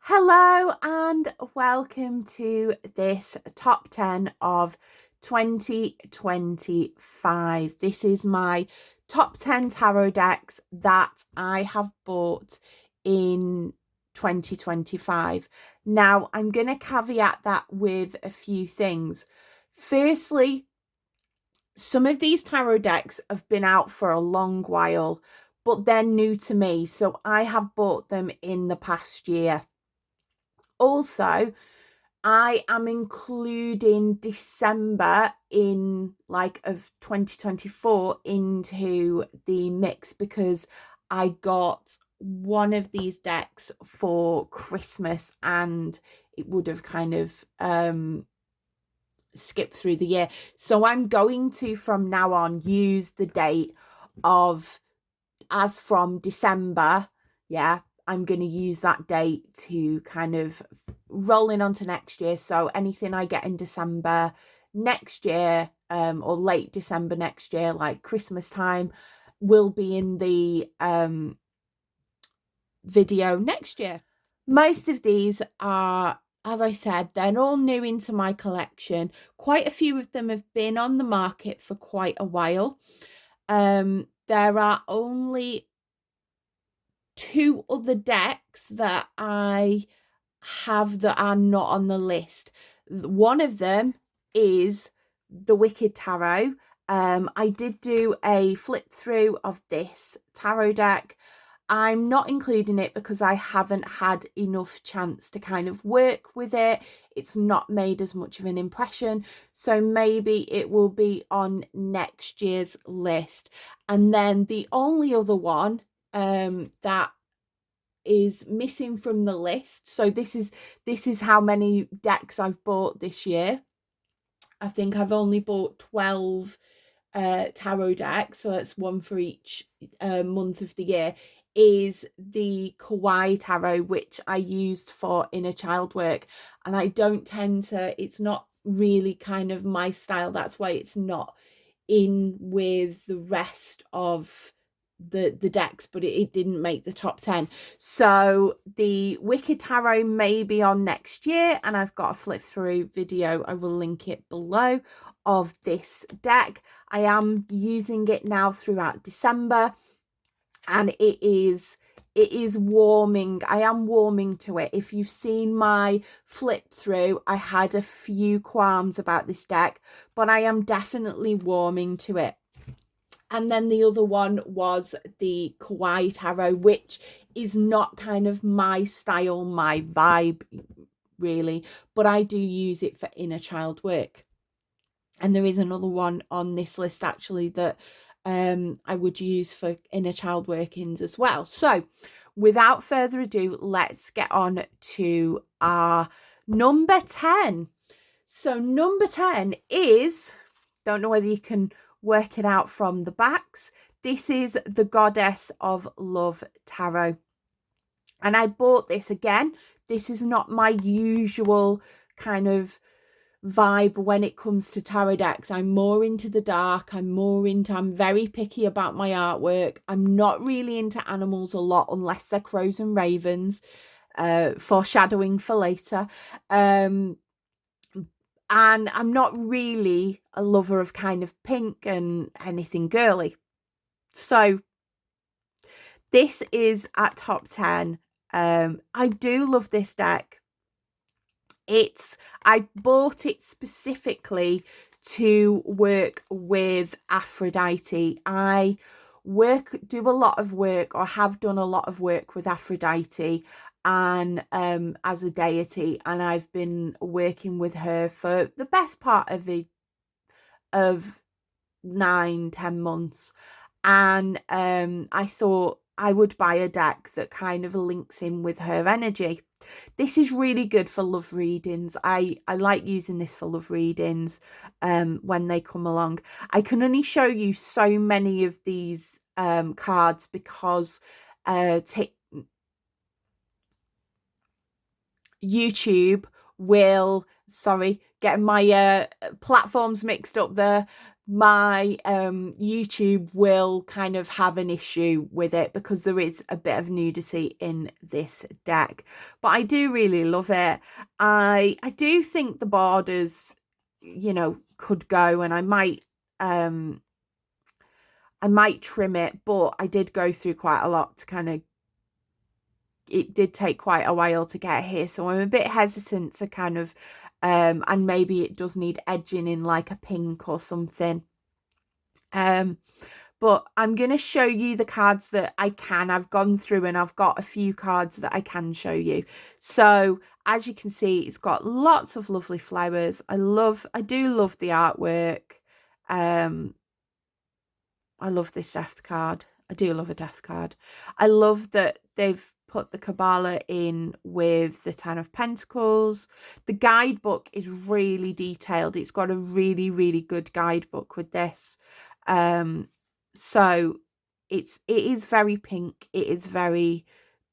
Hello and welcome to this top 10 of 2025. This is my top 10 tarot decks that I have bought in 2025. Now, I'm going to caveat that with a few things. Firstly, some of these tarot decks have been out for a long while, but they're new to me, so I have bought them in the past year. Also, I am including December of 2024 into the mix because I got one of these decks for Christmas and it would have kind of skipped through the year. So I'm going to, from now on, use the date of as from December. Yeah, I'm going to use that date to kind of roll in onto next year. So anything I get in December next year, or late December next year, like Christmas time, will be in the video next year. Most of these are, as I said, they're all new into my collection. Quite a few of them have been on the market for quite a while. There are only two other decks that I have that are not on the list. One of them is the Wicked Tarot. I did do a flip through of this tarot deck. I'm not including it because I haven't had enough chance to kind of work with it. It's not made as much of an impression. So maybe it will be on next year's list. And then the only other one that is missing from the list. So this is how many decks I've bought this year. I think I've only bought 12 tarot decks, so that's one for each month of the year, is the Kawaii Tarot, which I used for inner child work. And I don't tend to, it's not really kind of my style. That's why it's not in with the rest of the decks, but it didn't make the top 10. So the Wicked Tarot may be on next year, and I've got a flip through video, I will link it below, of this deck. I am using it now throughout December, and it is warming. I am warming to it. If you've seen my flip through, I had a few qualms about this deck, but I am definitely warming to it. And then the other one was the Kawaii Tarot, which is not kind of my style, my vibe, really. But I do use it for inner child work. And there is another one on this list, actually, that I would use for inner child workings as well. So without further ado, let's get on to our number 10. So number 10 is, don't know whether you can work it out from the backs. This is the Goddess of Love Tarot. And I bought this again. This is not my usual kind of vibe when it comes to tarot decks. I'm more into the dark. I'm very picky about my artwork. I'm not really into animals a lot unless they're crows and ravens. Foreshadowing for later. And I'm not really a lover of kind of pink and anything girly. So this is at top 10. I do love this deck. I bought it specifically to work with Aphrodite. I do a lot of work, or have done a lot of work with Aphrodite and as a deity, and I've been working with her for the best part of 9-10 months, and I thought I would buy a deck that kind of links in with her energy. This is really good for love readings. I like using this for love readings when they come along. I can only show you so many of these cards because YouTube will, sorry, getting my platforms mixed up there. my YouTube will kind of have an issue with it because there is a bit of nudity in this deck, but I do really love it. I do think the borders, you know, could go, and I might trim it, but I did go through quite a lot to kind of, it did take quite a while to get here, so I'm a bit hesitant to kind of and maybe it does need edging in like a pink or something. But I'm going to show you the cards that I can. I've gone through and I've got a few cards that I can show you. So as you can see, it's got lots of lovely flowers. I do love the artwork. I love this death card. I do love a death card. I love that they've put the Kabbalah in with the Ten of Pentacles. The guidebook is really detailed. It's got a really, really good guidebook with this. So it is very pink. It is very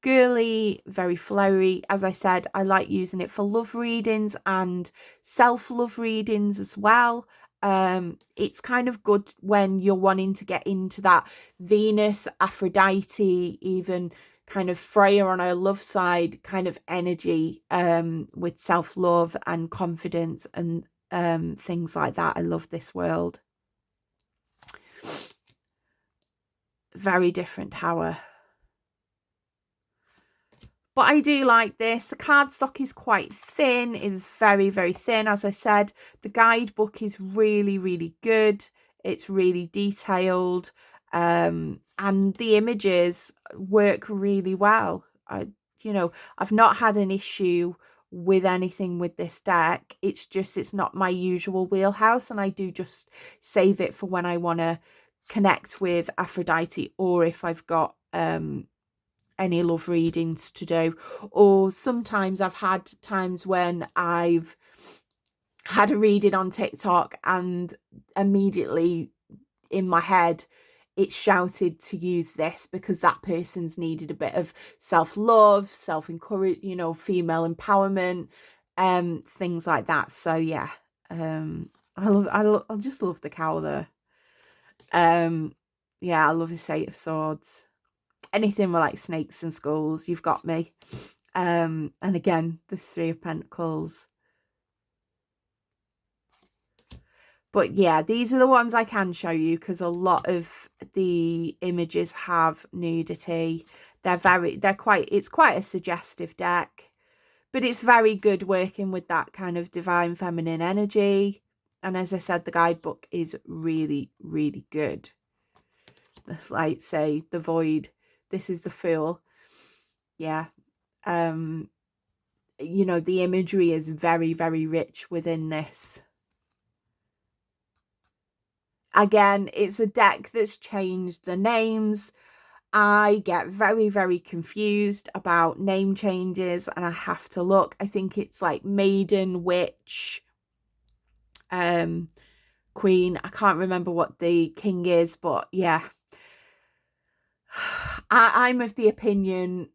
girly, very flowery. As I said, I like using it for love readings and self-love readings as well. It's kind of good when you're wanting to get into that Venus, Aphrodite, even kind of Freya on her love side kind of energy, with self-love and confidence and things like that. I love this world. Very different tower. But I do like this. The cardstock is quite thin. It is very, very thin. As I said, the guidebook is really, really good. It's really detailed. And the images work really well. I've not had an issue with anything with this deck. It's just, it's not my usual wheelhouse. And I do just save it for when I want to connect with Aphrodite, or if I've got any love readings to do. Or sometimes I've had times when I've had a reading on TikTok and immediately in my head it's shouted to use this because that person's needed a bit of self-love, self-encourage, female empowerment, things like that. So yeah, I just love the cow there. Yeah, I love his Eight of Swords. Anything with like snakes and skulls, you've got me. And again, the Three of Pentacles. But yeah, these are the ones I can show you because a lot of the images have nudity. It's quite a suggestive deck, but it's very good working with that kind of divine feminine energy. And as I said, the guidebook is really, really good. Like, say, the Void. This is the Fool. Yeah. The imagery is very, very rich within this. Again, it's a deck that's changed the names. I get very, very confused about name changes and I have to look. I think it's like Maiden, Witch, Queen. I can't remember what the king is, but yeah. I'm of the opinion,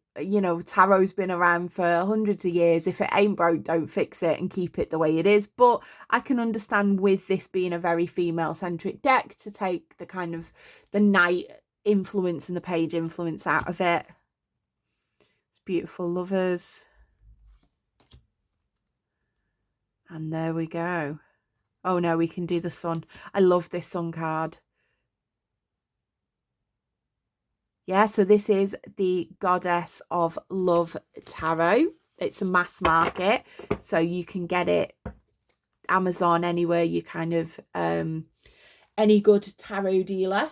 tarot's been around for hundreds of years. If it ain't broke, don't fix it and keep it the way it is. But I can understand with this being a very female-centric deck to take the kind of the knight influence and the page influence out of it. It's beautiful, lovers. And there we go. Oh no, we can do the sun. I love this sun card. Yeah, so this is the Goddess of Love Tarot. It's a mass market, so you can get it Amazon, anywhere you kind of, any good tarot dealer.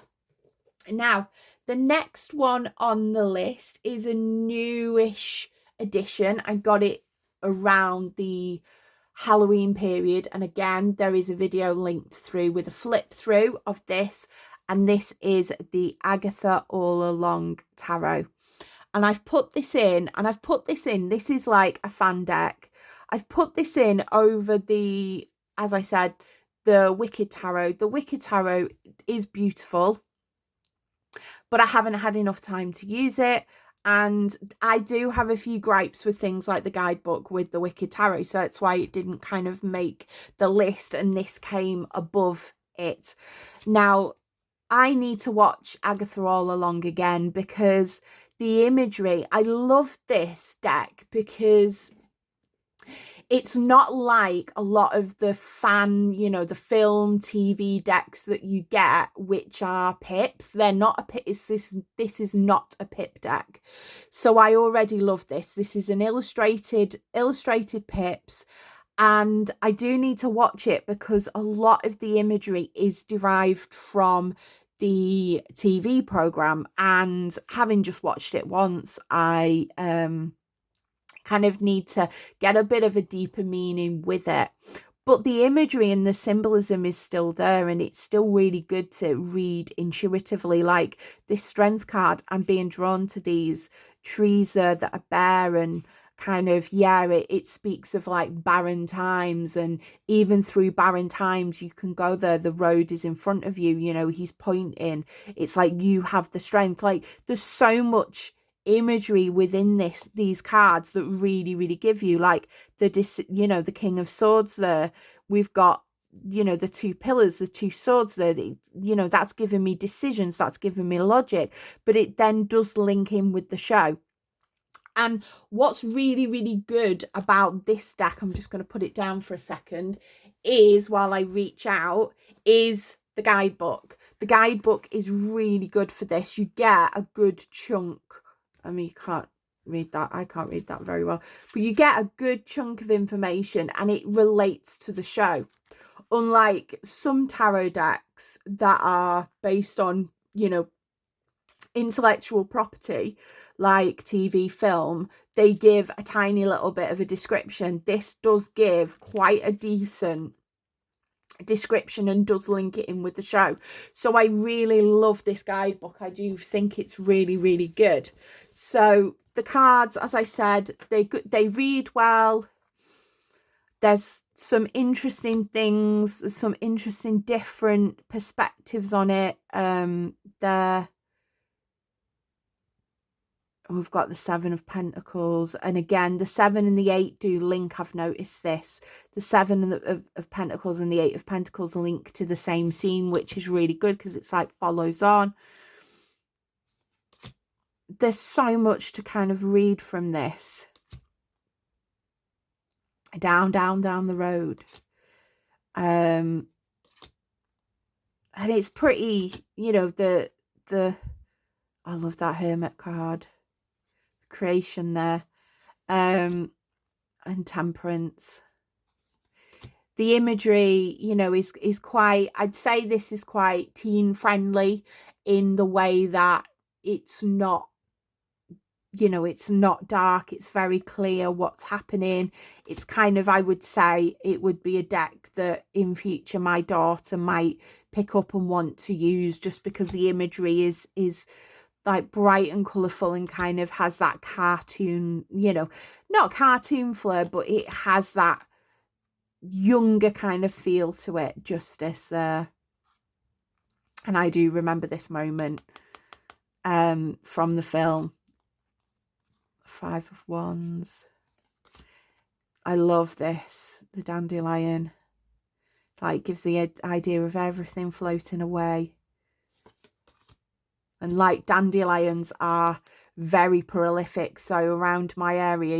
Now, the next one on the list is a newish edition. I got it around the Halloween period. And again, there is a video linked through with a flip through of this. And this is the Agatha All Along Tarot. And I've put this in, this is like a fan deck. I've put this in over the, as I said, the Wicked Tarot. The Wicked Tarot is beautiful, but I haven't had enough time to use it. And I do have a few gripes with things like the guidebook with the Wicked Tarot. So that's why it didn't kind of make the list. And this came above it. Now, I need to watch Agatha All Along again, because the imagery, I love this deck because it's not like a lot of the the film, TV decks that you get, which are pips. They're not a pip. This is not a pip deck. So I already love this. This is an illustrated pips. And I do need to watch it because a lot of the imagery is derived from the TV program. And having just watched it once, I kind of need to get a bit of a deeper meaning with it. But the imagery and the symbolism is still there, and it's still really good to read intuitively. Like this strength card, I'm being drawn to these trees there that are bare, and kind of, it speaks of like barren times, and even through barren times you can go there. The road is in front of you, he's pointing. It's like you have the strength. Like there's so much imagery within these cards that really give you, like the King of Swords there. We've got the two pillars, the two swords there. That's giving me decisions, that's giving me logic, but it then does link in with the show. And what's really good about this deck, I'm just going to put it down for a second, is while I reach out, is the guidebook. The guidebook is really good for this. You get a good chunk. I mean, you can't read that. I can't read that very well. But you get a good chunk of information, and it relates to the show. Unlike some tarot decks that are based on, intellectual property, like TV, film, they give a tiny little bit of a description. This does give quite a decent description and does link it in with the show. So I really love this guidebook. I do think it's really good. So the cards, as I said, they read well. There's some interesting things, some interesting different perspectives on it. We've got the Seven of Pentacles, and again the 7 and the 8 do link. I've noticed this. The 7 of Pentacles and the 8 of Pentacles link to the same scene, which is really good because it's like follows on. There's so much to kind of read from this. Down the road. And it's pretty, the I love that Hermit card. Creation there. And Temperance. The imagery, is quite, I'd say this is quite teen friendly in the way that it's not, it's not dark. It's very clear what's happening. It's kind of, I would say it would be a deck that in future my daughter might pick up and want to use, just because the imagery is like bright and colourful and kind of has that cartoon, not cartoon flair, but it has that younger kind of feel to it. Justice there. And I do remember this moment from the film. 5 of Wands. I love this. The dandelion. Like gives the idea of everything floating away. And like dandelions are very prolific, so around my area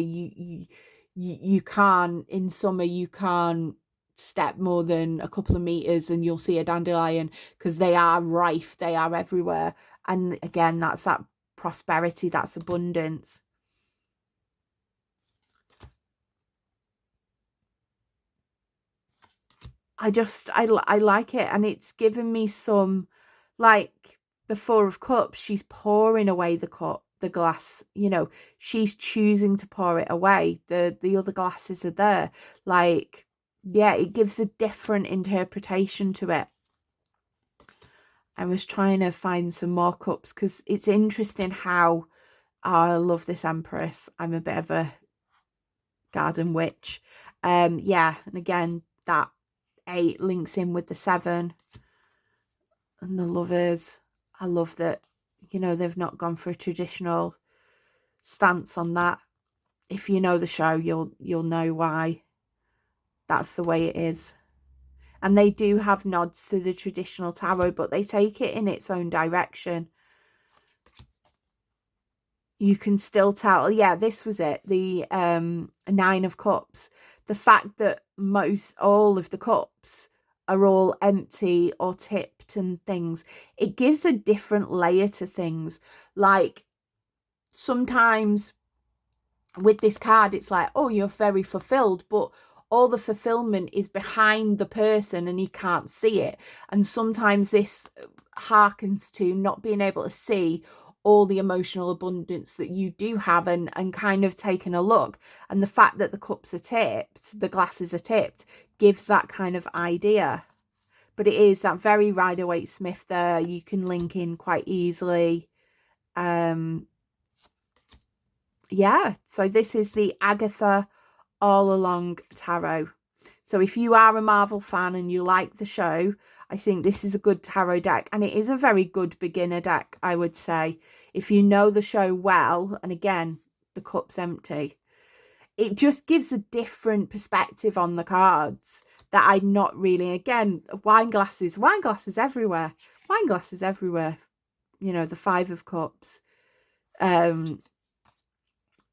you can't, in summer you can't step more than a couple of meters and you'll see a dandelion, because they are rife, they are everywhere. And again, that's that prosperity, that's abundance. I like it, and it's given me some, like the 4 of Cups, she's pouring away the glass, she's choosing to pour it away. The other glasses are there. Like, yeah, it gives a different interpretation to it. I was trying to find some more cups because it's interesting how I love this Empress. I'm a bit of a garden witch. Yeah, and again, that 8 links in with the 7 and the Lovers. I love that, they've not gone for a traditional stance on that. If you know the show, you'll know why that's the way it is. And they do have nods to the traditional tarot, but they take it in its own direction. You can still tell, yeah, this was it, the Nine of Cups. The fact that all of the cups are all empty or tipped and things, it gives a different layer to things. Like sometimes with this card, it's like, oh, you're very fulfilled, but all the fulfillment is behind the person and he can't see it. And sometimes this harkens to not being able to see all the emotional abundance that you do have, and kind of taking a look. And the fact that the cups are tipped, the glasses are tipped, gives that kind of idea. But it is that very Rider-Waite-Smith there. You can link in quite easily. Yeah, so this is the Agatha All Along Tarot. So if you are a Marvel fan and you like the show, I think this is a good tarot deck. And it is a very good beginner deck, I would say. If you know the show well, and again, the cup's empty, it just gives a different perspective on the cards that I'd not really, again, wine glasses everywhere. Wine glasses everywhere. You know, the Five of Cups. You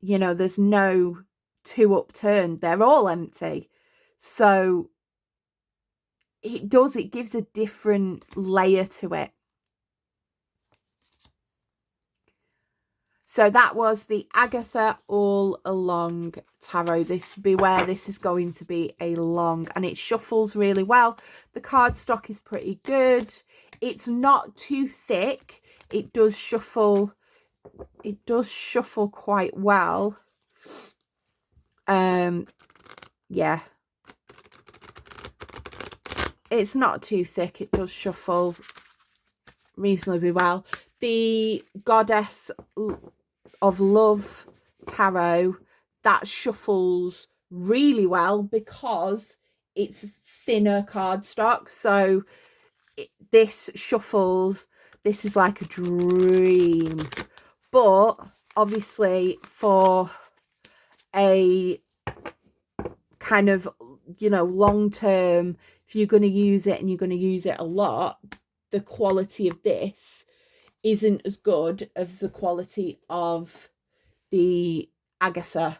know, there's no two upturned. They're all empty. So it gives a different layer to it. So that was the Agatha All Along Tarot. Beware, this is going to be a long, and it shuffles really well. The cardstock is pretty good. It's not too thick. It does shuffle quite well. Yeah. It's not too thick. It does shuffle reasonably well. The Goddess of Love Tarot, that shuffles really well because it's thinner cardstock. So this shuffles. This is like a dream. But obviously for a kind of, you know, long term, if you're going to use it and you're going to use it a lot, the quality of this isn't as good as the quality of the Agatha.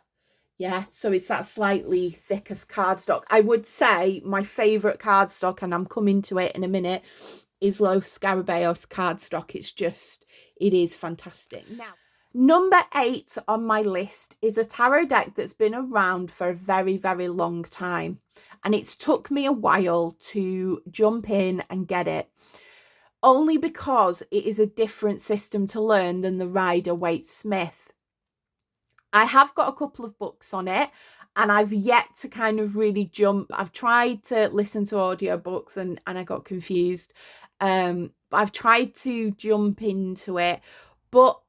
Yeah, so it's that slightly thicker cardstock. I would say my favourite cardstock, and I'm coming to it in a minute, is Los Scarabæos cardstock. It is fantastic. Now, number 8 on my list is a tarot deck that's been around for a very, very long time. And it's took me a while to jump in and get it. Only because it is a different system to learn than the Rider-Waite-Smith. I have got a couple of books on it, and I've yet to kind of really jump. I've tried to listen to audiobooks and I got confused. I've tried to jump into it, but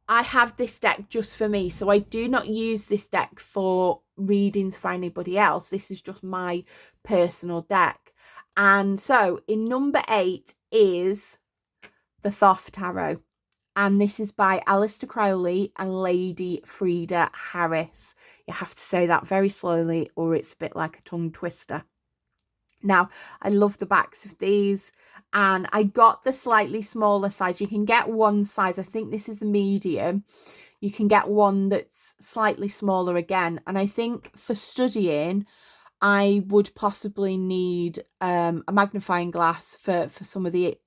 I have this deck just for me. So I do not use this deck for readings for anybody else. This is just my personal deck. And so in number 8 is the Thoth Tarot. And this is by Aleister Crowley and Lady Frida Harris. You have to say that very slowly or it's a bit like a tongue twister. Now, I love the backs of these, and I got the slightly smaller size. You can get one size. I think this is the medium. You can get one that's slightly smaller again. And I think for studying, I would possibly need a magnifying glass for some of the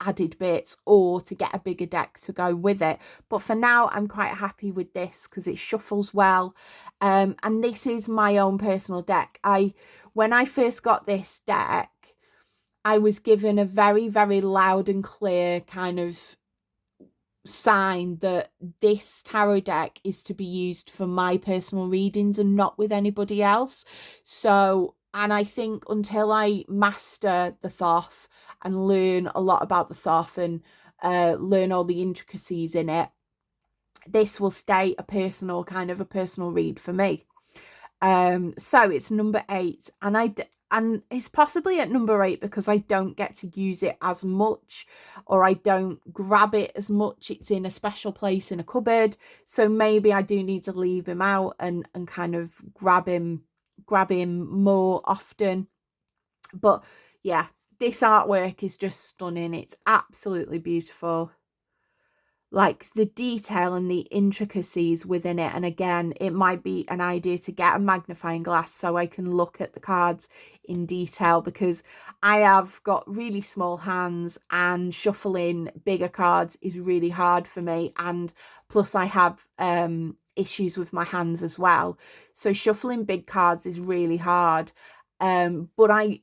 added bits, or to get a bigger deck to go with it. But for now, I'm quite happy with this because it shuffles well. And this is my own personal deck. When I first got this deck, I was given a very, very loud and clear kind of sign that this tarot deck is to be used for my personal readings and not with anybody else. So, and I think until I master the Thoth and learn a lot about the Thoth and learn all the intricacies in it, this will stay a personal read for me. So it's number 8, and it's possibly at number 8 because I don't get to use it as much, or I don't grab it as much. It's in a special place in a cupboard, so maybe I do need to leave him out and kind of grab him more often. But yeah, this artwork is just stunning. It's absolutely beautiful. Like the detail and the intricacies within it. And again, it might be an idea to get a magnifying glass so I can look at the cards in detail, because I have got really small hands and shuffling bigger cards is really hard for me. And plus I have issues with my hands as well. So shuffling big cards is really hard. But I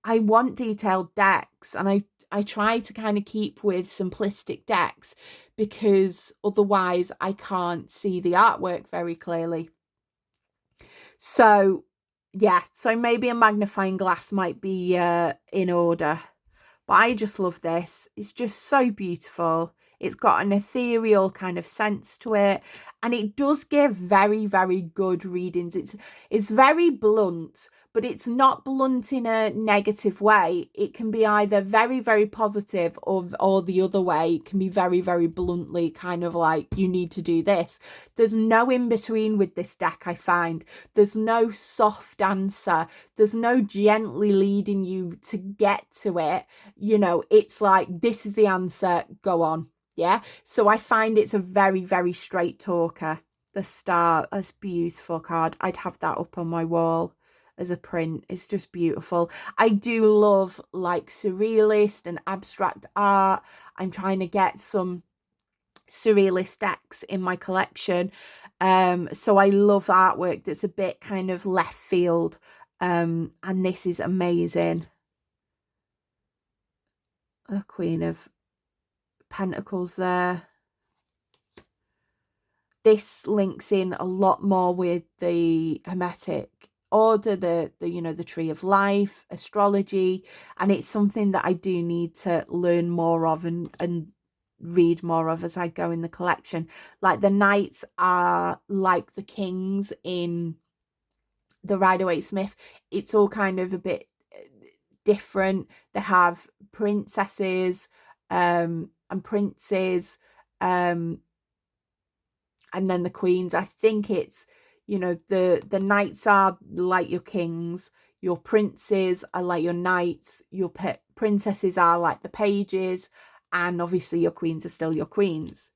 want detailed decks, and I try to kind of keep with simplistic decks, because otherwise I can't see the artwork very clearly. So yeah, so maybe a magnifying glass might be in order. But I just love this. It's just so beautiful. It's got an ethereal kind of sense to it, and it does give very, very good readings. It's very blunt, but it's not blunt in a negative way. It can be either very, very positive, or the other way. It can be very, very bluntly kind of like, you need to do this. There's no in between with this deck, I find. There's no soft answer. There's no gently leading you to get to it. You know, it's like, this is the answer, go on. Yeah, so I find it's a very, very straight talker. The Star, that's a beautiful card. I'd have that up on my wall as a print. It's just beautiful. I do love like surrealist and abstract art. I'm trying to get some surrealist decks in my collection. So I love artwork that's a bit kind of left field. And this is amazing. The Queen of Pentacles there. This links in a lot more with the Hermetic order, the you know, the Tree of Life, astrology, and it's something that I do need to learn more of and read more of as I go in the collection. Like the knights are like the kings in the Rider-Waite-Smith. It's all kind of a bit different. They have princesses and princes, and then the queens. I think it's, you know, the knights are like your kings, your princes are like your knights, your princesses are like the pages, and obviously your queens are still your queens.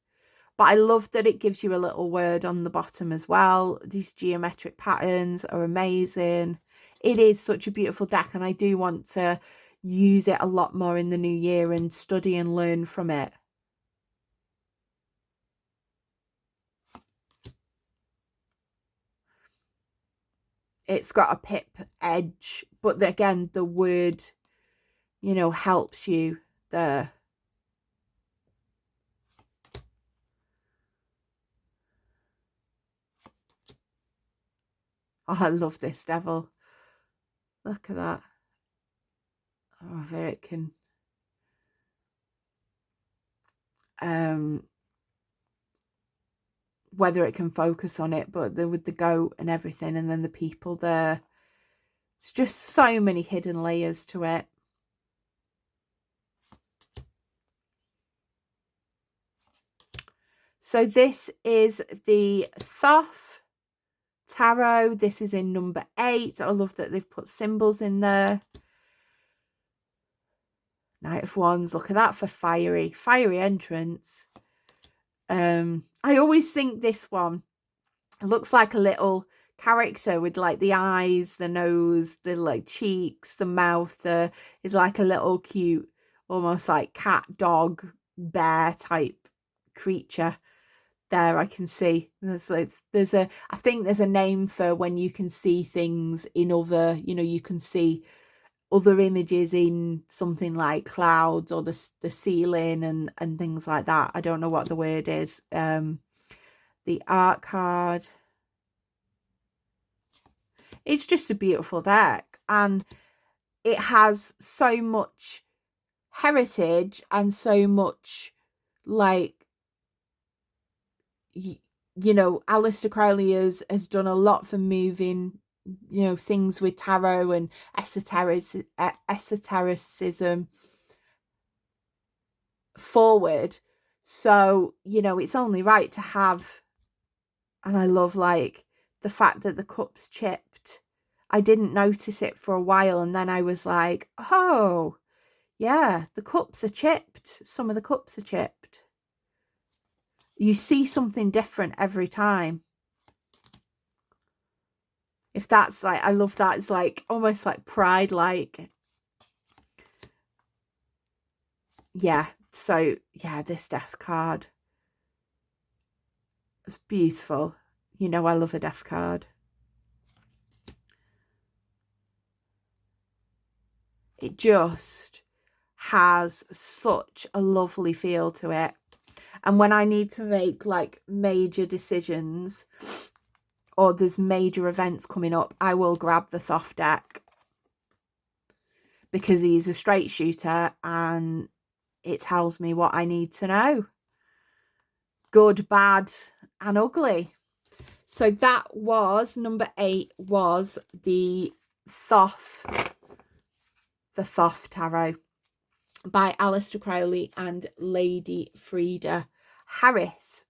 But I love that it gives you a little word on the bottom as well. These geometric patterns are amazing. It is such a beautiful deck, and I do want to use it a lot more in the new year and study and learn from it. It's got a pip edge, but again, the word, you know, helps you there. Oh, I love this devil. Look at that. Oh, whether it can whether it can focus on it, but with the goat and everything, and then the people there. It's just so many hidden layers to it. So this is the Thoth Tarot. This is in number 8. I love that they've put symbols in there. Knight of Wands. Look at that for fiery entrance. I always think this one looks like a little character with like the eyes, the nose, the like cheeks, the mouth. Is like a little cute, almost like cat, dog, bear type creature. There I can see there's a, I think there's a name for when you can see things in other, you know, you can see other images in something like clouds or the ceiling and things like that. I don't know what the word is. The art card. It's just a beautiful deck, and it has so much heritage and so much, like, you know, Aleister Crowley has done a lot for moving, you know, things with tarot and esotericism forward. So, you know, it's only right to have, and I love like the fact that the cup's chipped. I didn't notice it for a while, and then I was like, oh, yeah, the cups are chipped. Some of the cups are chipped. You see something different every time. If that's like, I love that. It's like almost like pride, like, yeah. So yeah, this death card. It's beautiful. You know, I love a death card. It just has such a lovely feel to it. And when I need to make like major decisions or there's major events coming up, I will grab the Thoth deck because he's a straight shooter and it tells me what I need to know. Good, bad and ugly. So that was number 8, was the Thoth Tarot by Aleister Crowley and Lady Frida Harris.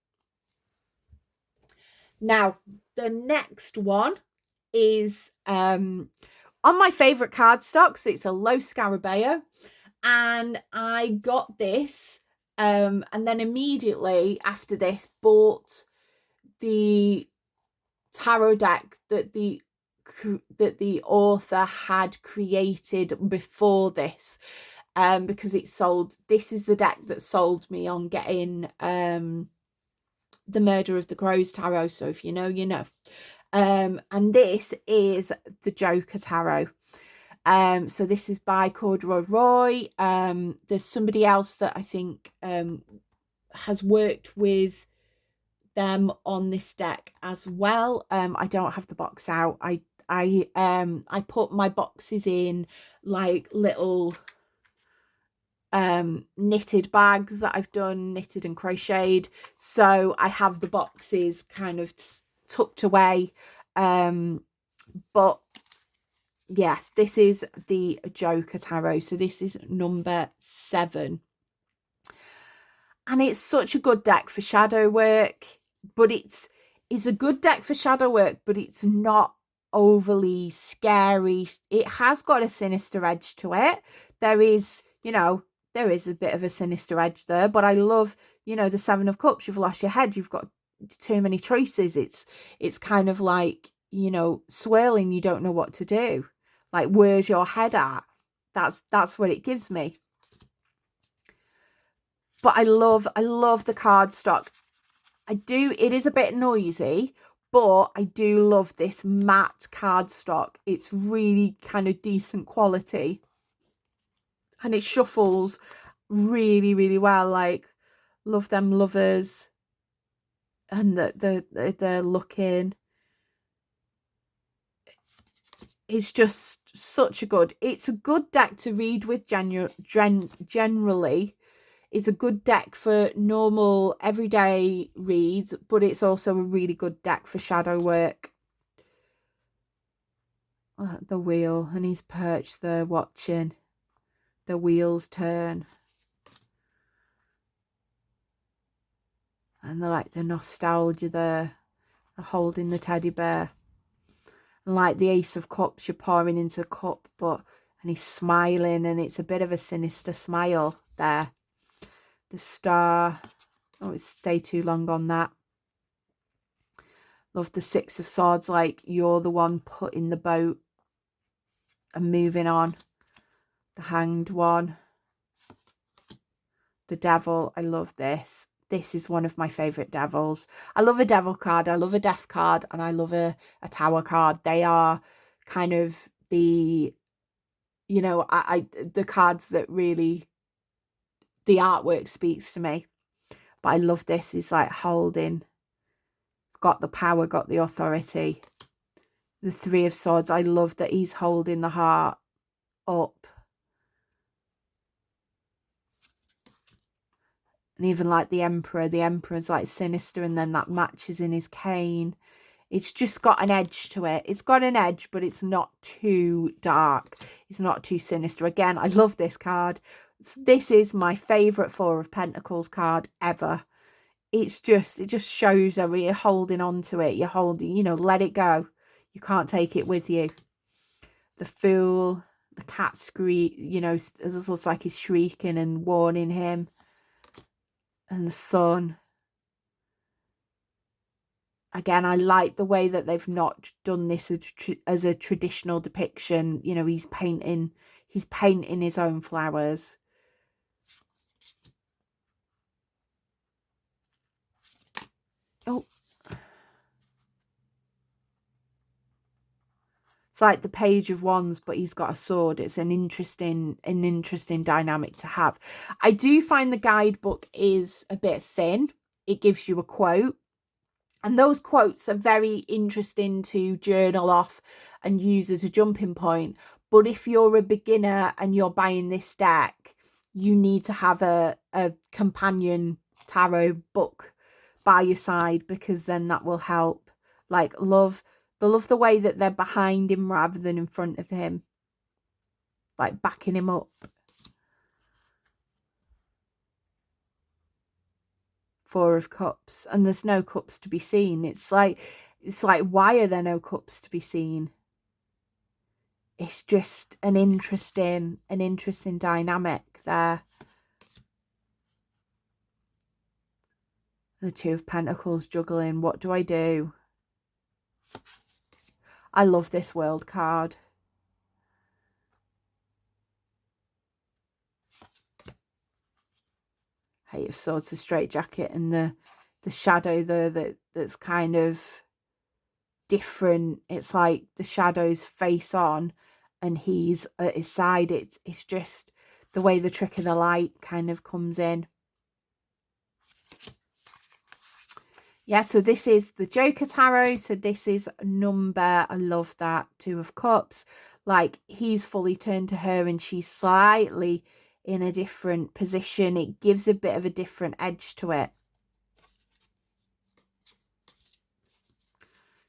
Now, the next one is on my favourite cardstock. So it's a low Scarabeo. And I got this and then immediately after this bought the tarot deck that the author had created before this, because it sold. This is the deck that sold me on getting the Murder of the Crows tarot. So if you know, you know. And this is the Joker tarot. So this is by Corduroy Roy. There's somebody else that I think has worked with them on this deck as well. I don't have the box out. I put my boxes in like little knitted bags that I've done, knitted and crocheted. So I have the boxes kind of tucked away. But yeah, this is the Joker tarot. So this is number 7. And it's such a good deck for shadow work, but it's a good deck for shadow work, but it's not overly scary. It has got a sinister edge to it. There is, you know, there is a bit of a sinister edge there, but I love, you know, the 7 of Cups. You've lost your head. You've got too many choices. It's kind of like, you know, swirling. You don't know what to do. Like, where's your head at? That's what it gives me. But I love the cardstock. It is a bit noisy, but I do love this matte cardstock. It's really kind of decent quality. And it shuffles really, really well. Like, love them lovers. And they're looking. It's just such a good. It's a good deck to read with generally. It's a good deck for normal everyday reads, but it's also a really good deck for shadow work. The wheel, and he's perched there watching the wheels turn. And like the nostalgia there, holding the teddy bear. And like the Ace of Cups, you're pouring into a cup, and he's smiling, and it's a bit of a sinister smile there. The star. Oh, it's stay too long on that. Love the 6 of Swords, like you're the one putting the boat and moving on. The Hanged one. The Devil. I love this. This is one of my favourite devils. I love a devil card. I love a death card. And I love a tower card. They are kind of the, you know, the cards that really, the artwork speaks to me. But I love this. It's like holding. Got the power, got the authority. The 3 of Swords. I love that he's holding the heart up. And even like the Emperor's like sinister, and then that matches in his cane. It's just got an edge to it. It's got an edge, but it's not too dark. It's not too sinister. Again, I love this card. This is my favourite 4 of Pentacles card ever. It just shows that you're holding on to it. You're holding, you know, let it go. You can't take it with you. the fool, the cat you know, it looks like he's shrieking and warning him, and the sun. Again, I like the way that they've not done this as a traditional depiction. You know, he's painting his own flowers. Oh. It's like the Page of Wands, but he's got a sword. It's an interesting dynamic to have. I do find the guidebook is a bit thin. It gives you a quote. And those quotes are very interesting to journal off and use as a jumping point. But if you're a beginner and you're buying this deck, you need to have a companion tarot book by your side, because then that will help. Like, love the way that they're behind him rather than in front of him. Like, backing him up. Four of Cups, and there's no cups to be seen. It's like, why are there no cups to be seen? It's just an interesting dynamic there. The Two of Pentacles juggling. What do I do? I love this World card. Eight of Swords, the straitjacket, and the shadow there that's kind of different. It's like the shadow's face on and he's at his side. It's just the way the trick of the light kind of comes in. Yeah, so this is the Joker Tarot. So this is number, I love that, Two of Cups. Like, he's fully turned to her and she's slightly in a different position. It gives a bit of a different edge to it.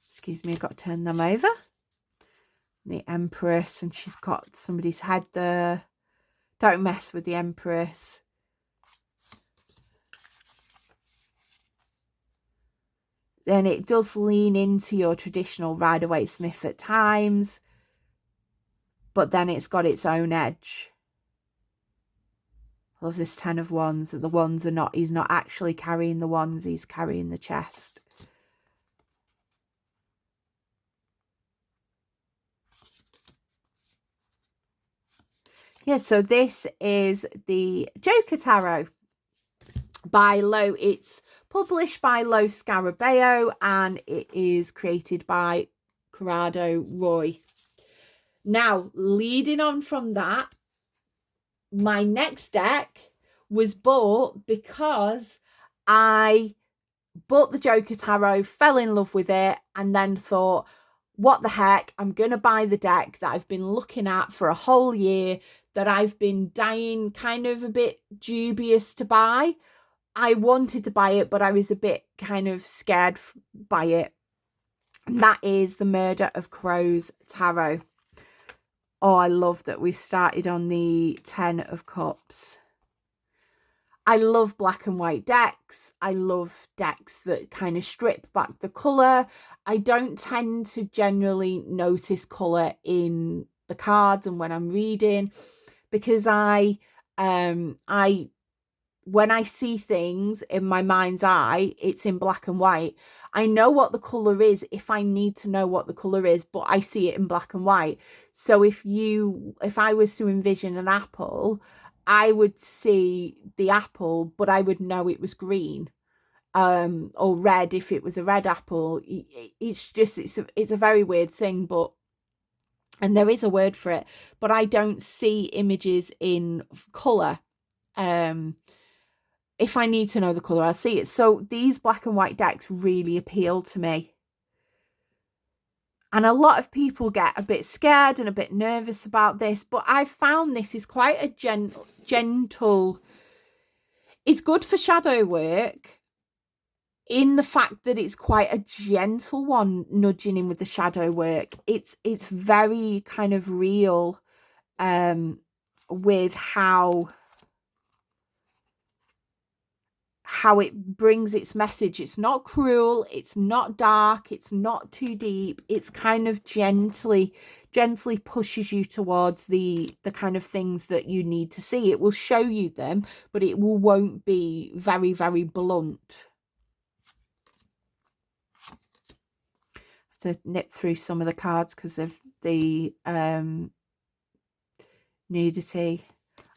Excuse me, I've got to turn them over. The Empress, and she's got somebody's head there. Don't mess with the Empress. Then it does lean into your traditional Rider-Waite-Smith at times, but then it's got its own edge. I love this Ten of Wands. The wands are not, he's not actually carrying the wands, he's carrying the chest. Yeah, so this is the Joker Tarot by Lo. It's published by Lo Scarabeo and it is created by Corrado Roy. Now, leading on from that, my next deck was bought because I bought the Joker Tarot, fell in love with it, and then thought, what the heck, I'm going to buy the deck that I've been looking at for a whole year, that I've been dying, kind of a bit dubious to buy. I wanted to buy it, but I was a bit kind of scared by it. And that is the Murder of Crows Tarot. Oh, I love that we've started on the 10 of Cups. I love black and white decks. I love decks that kind of strip back the colour. I don't tend to generally notice colour in the cards and when I'm reading, because when I see things in my mind's eye, it's in black and white. I know what the colour is if I need to know what the colour is, but I see it in black and white. So if I was to envision an apple, I would see the apple, but I would know it was green, or red if it was a red apple. It's a very weird thing, and there is a word for it, but I don't see images in colour. If I need to know the colour, I'll see it. So these black and white decks really appeal to me. And a lot of people get a bit scared and a bit nervous about this, but I've found this is quite a gentle. It's good for shadow work in the fact that it's quite a gentle one, nudging in with the shadow work. It's very kind of real with how how it brings its message. It's not cruel, it's not dark, it's not too deep. It's kind of gently pushes you towards the kind of things that you need to see. It will show you them, but it won't be very, very blunt. To nip through some of the cards because of the nudity.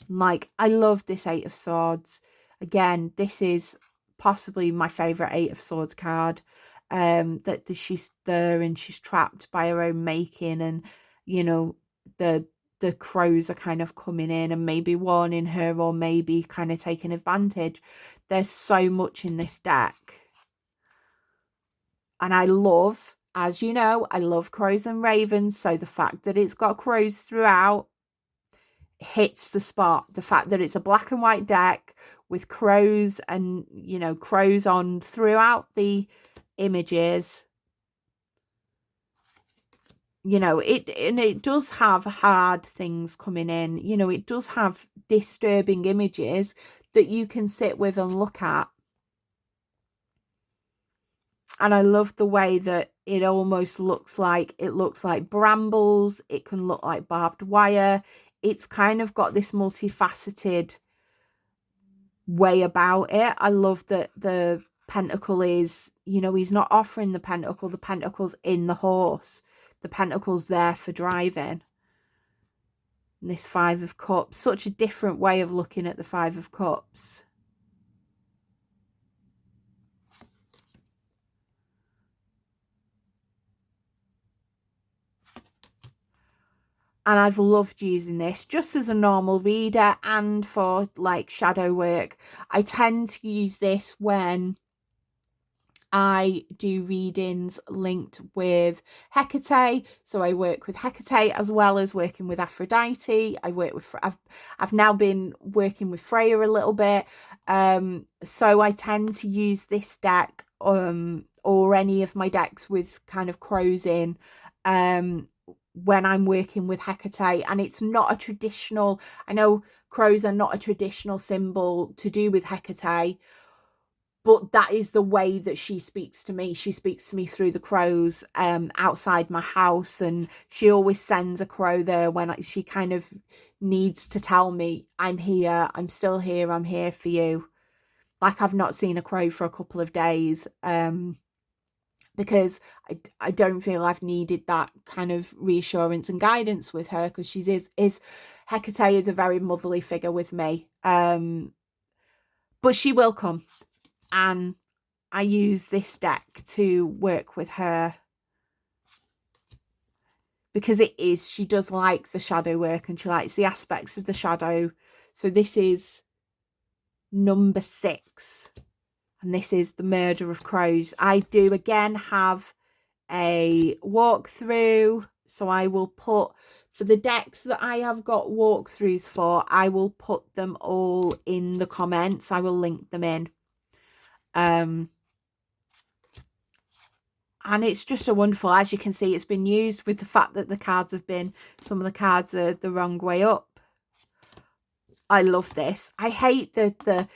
Like, I love this Eight of Swords. Again, this is possibly my favourite Eight of Swords card. That she's there and she's trapped by her own making, and you know, the crows are kind of coming in and maybe warning her, or maybe kind of taking advantage. There's so much in this deck. And I love, as you know, I love crows and ravens. So the fact that it's got crows throughout hits the spot. The fact that it's a black and white deck with crows and, you know, crows on throughout the images. You know, it does have hard things coming in. You know, it does have disturbing images that you can sit with and look at. And I love the way that it almost looks like brambles. It can look like barbed wire. It's kind of got this multifaceted way about it. I love that the pentacle is, you know, he's not offering the pentacle. The pentacle's in the horse. The pentacle's there for driving. And this Five of Cups, such a different way of looking at the Five of Cups. And I've loved using this just as a normal reader and for like shadow work. I tend to use this when I do readings linked with Hecate. So I work with Hecate as well as working with Aphrodite. I work with, I've now been working with Freya a little bit. So I tend to use this deck or any of my decks with kind of crows in when I'm working with Hecate. And it's not a traditional, I know crows are not a traditional symbol to do with Hecate, but that is the way that she speaks to me. She speaks to me through the crows outside my house, and she always sends a crow there when she kind of needs to tell me, I'm here, I'm still here, I'm here for you. Like, I've not seen a crow for a couple of days because I don't feel I've needed that kind of reassurance and guidance with her, because she is Hecate is a very motherly figure with me. But she will come. And I use this deck to work with her because she does like the shadow work and she likes the aspects of the shadow. So this is number 6 and this is the Murder of Crows. I do again have a walkthrough, so I will put, for the decks that I have got walkthroughs for, I will put them all in the comments. I will link them in. And it's just a wonderful, as you can see, it's been used with the fact that the cards have been, some of the cards are the wrong way up. I love this. I hate the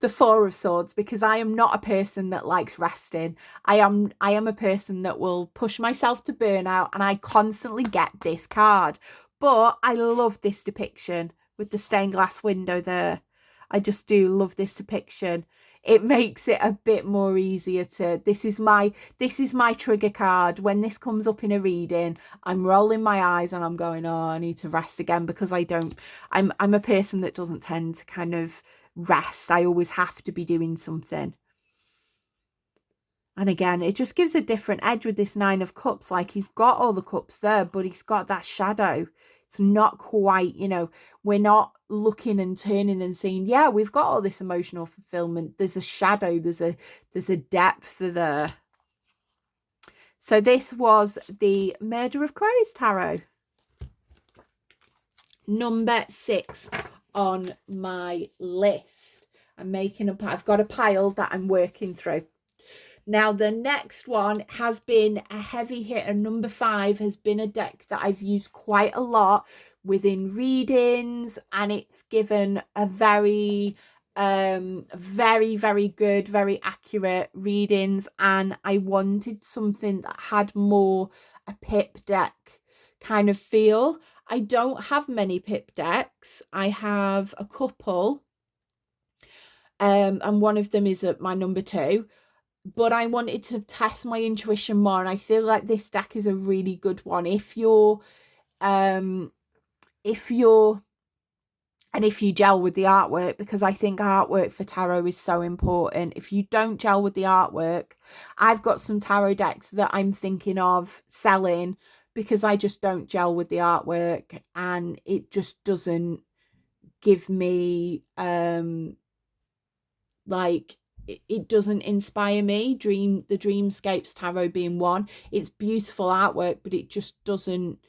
Four of Swords because I am not a person that likes resting. I am a person that will push myself to burnout, and I constantly get this card. But I love this depiction with the stained glass window there. I just do love this depiction. It makes it a bit more easier to, this is my trigger card. When this comes up in a reading, I'm rolling my eyes and I'm going, oh, I need to rest again, because I'm a person that doesn't tend to kind of rest. I always have to be doing something. And again, it just gives a different edge with this Nine of Cups. Like, he's got all the cups there, but he's got that shadow. It's not quite, you know, we're not looking and turning and seeing, yeah, we've got all this emotional fulfillment. There's a shadow, there's a depth there. So this was the Murder of Crows tarot. Number 6 on my list. I've got a pile that I'm working through. Now, the next one has been a heavy hitter. Number 5 has been a deck that I've used quite a lot within readings, and it's given a very Very, very good, very accurate readings, and I wanted something that had more a pip deck kind of feel. I don't have many pip decks. I have a couple, and one of them is at my number 2, but I wanted to test my intuition more, and I feel like this deck is a really good one if you gel with the artwork, because I think artwork for tarot is so important. If you don't gel with the artwork, I've got some tarot decks that I'm thinking of selling because I just don't gel with the artwork, and it just doesn't give me like it doesn't inspire me. The Dreamscapes Tarot being one, it's beautiful artwork, but it just doesn't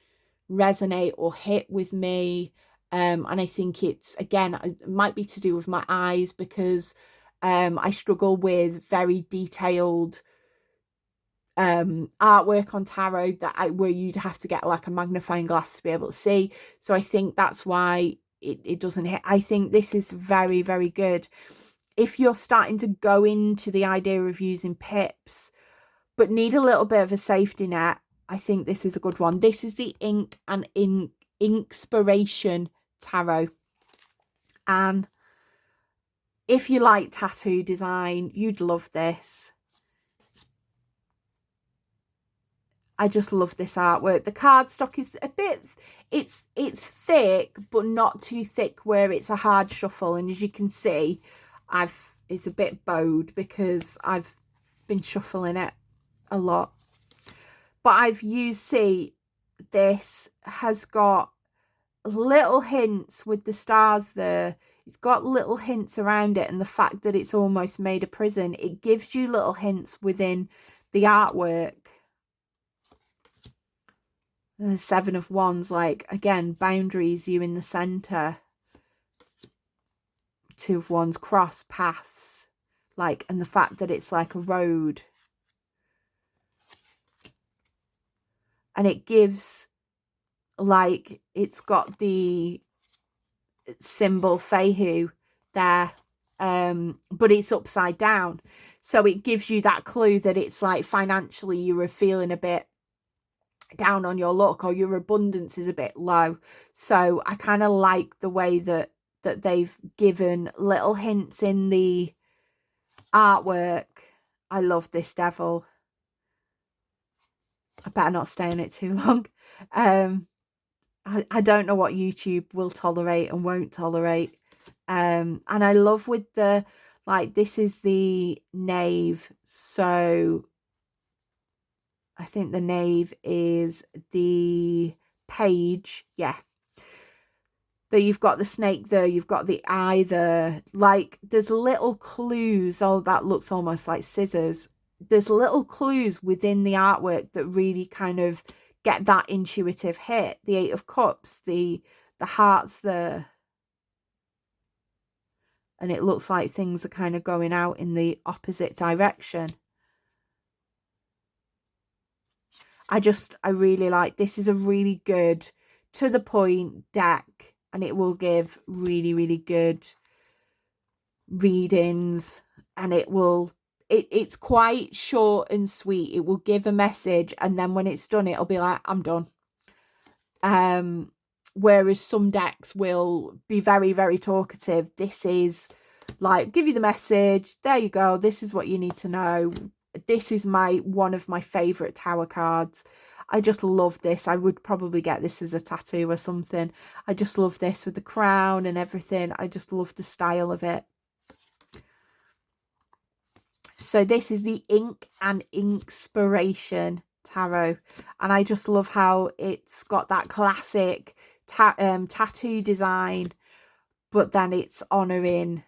resonate or hit with me. And I think it's, again, it might be to do with my eyes, because I struggle with very detailed artwork on tarot where you'd have to get like a magnifying glass to be able to see. So I think that's why it doesn't hit. I think this is very, very good if you're starting to go into the idea of using pips but need a little bit of a safety net. I think this is a good one. This is the Ink and Inkspiration Tarot, and if you like tattoo design, you'd love this. I just love this artwork. The cardstock is a bit, it's thick, but not too thick where it's a hard shuffle. And as you can see, it's a bit bowed because I've been shuffling it a lot. But I've used, this has got little hints with the stars there. It's got little hints around it, and the fact that it's almost made a prison, it gives you little hints within the artwork. And the 7 of Wands, like, again, boundaries, you in the center. 2 of Wands, cross paths, like, and the fact that it's like a road. And it gives, like, it's got the symbol Fehu there, but it's upside down. So it gives you that clue that it's like financially you were feeling a bit down on your luck, or your abundance is a bit low. So I kind of like the way that they've given little hints in the artwork. I love this devil. I better not stay on it too long. I don't know what YouTube will tolerate and won't tolerate. And I love with the, like, this is the knave. So I think the knave is the page. Yeah. That you've got the snake there, you've got the eye there. Like, there's little clues. Oh, that looks almost like scissors. There's little clues within the artwork that really kind of get that intuitive hit. The 8 of Cups, the hearts there. And it looks like things are kind of going out in the opposite direction. I really like, this is a really good, to the point deck, and it will give really, really good readings, and it's quite short and sweet. It will give a message, and then when it's done, it'll be like, I'm done. Whereas some decks will be very, very talkative. This is like, give you the message, there you go, this is what you need to know. This is one of my favorite tower cards. I just love this. I would probably get this as a tattoo or something. I just love this with the crown and everything. I just love the style of it. So this is the Ink and Inkspiration Tarot. And I just love how it's got that classic tattoo design, but then it's honouring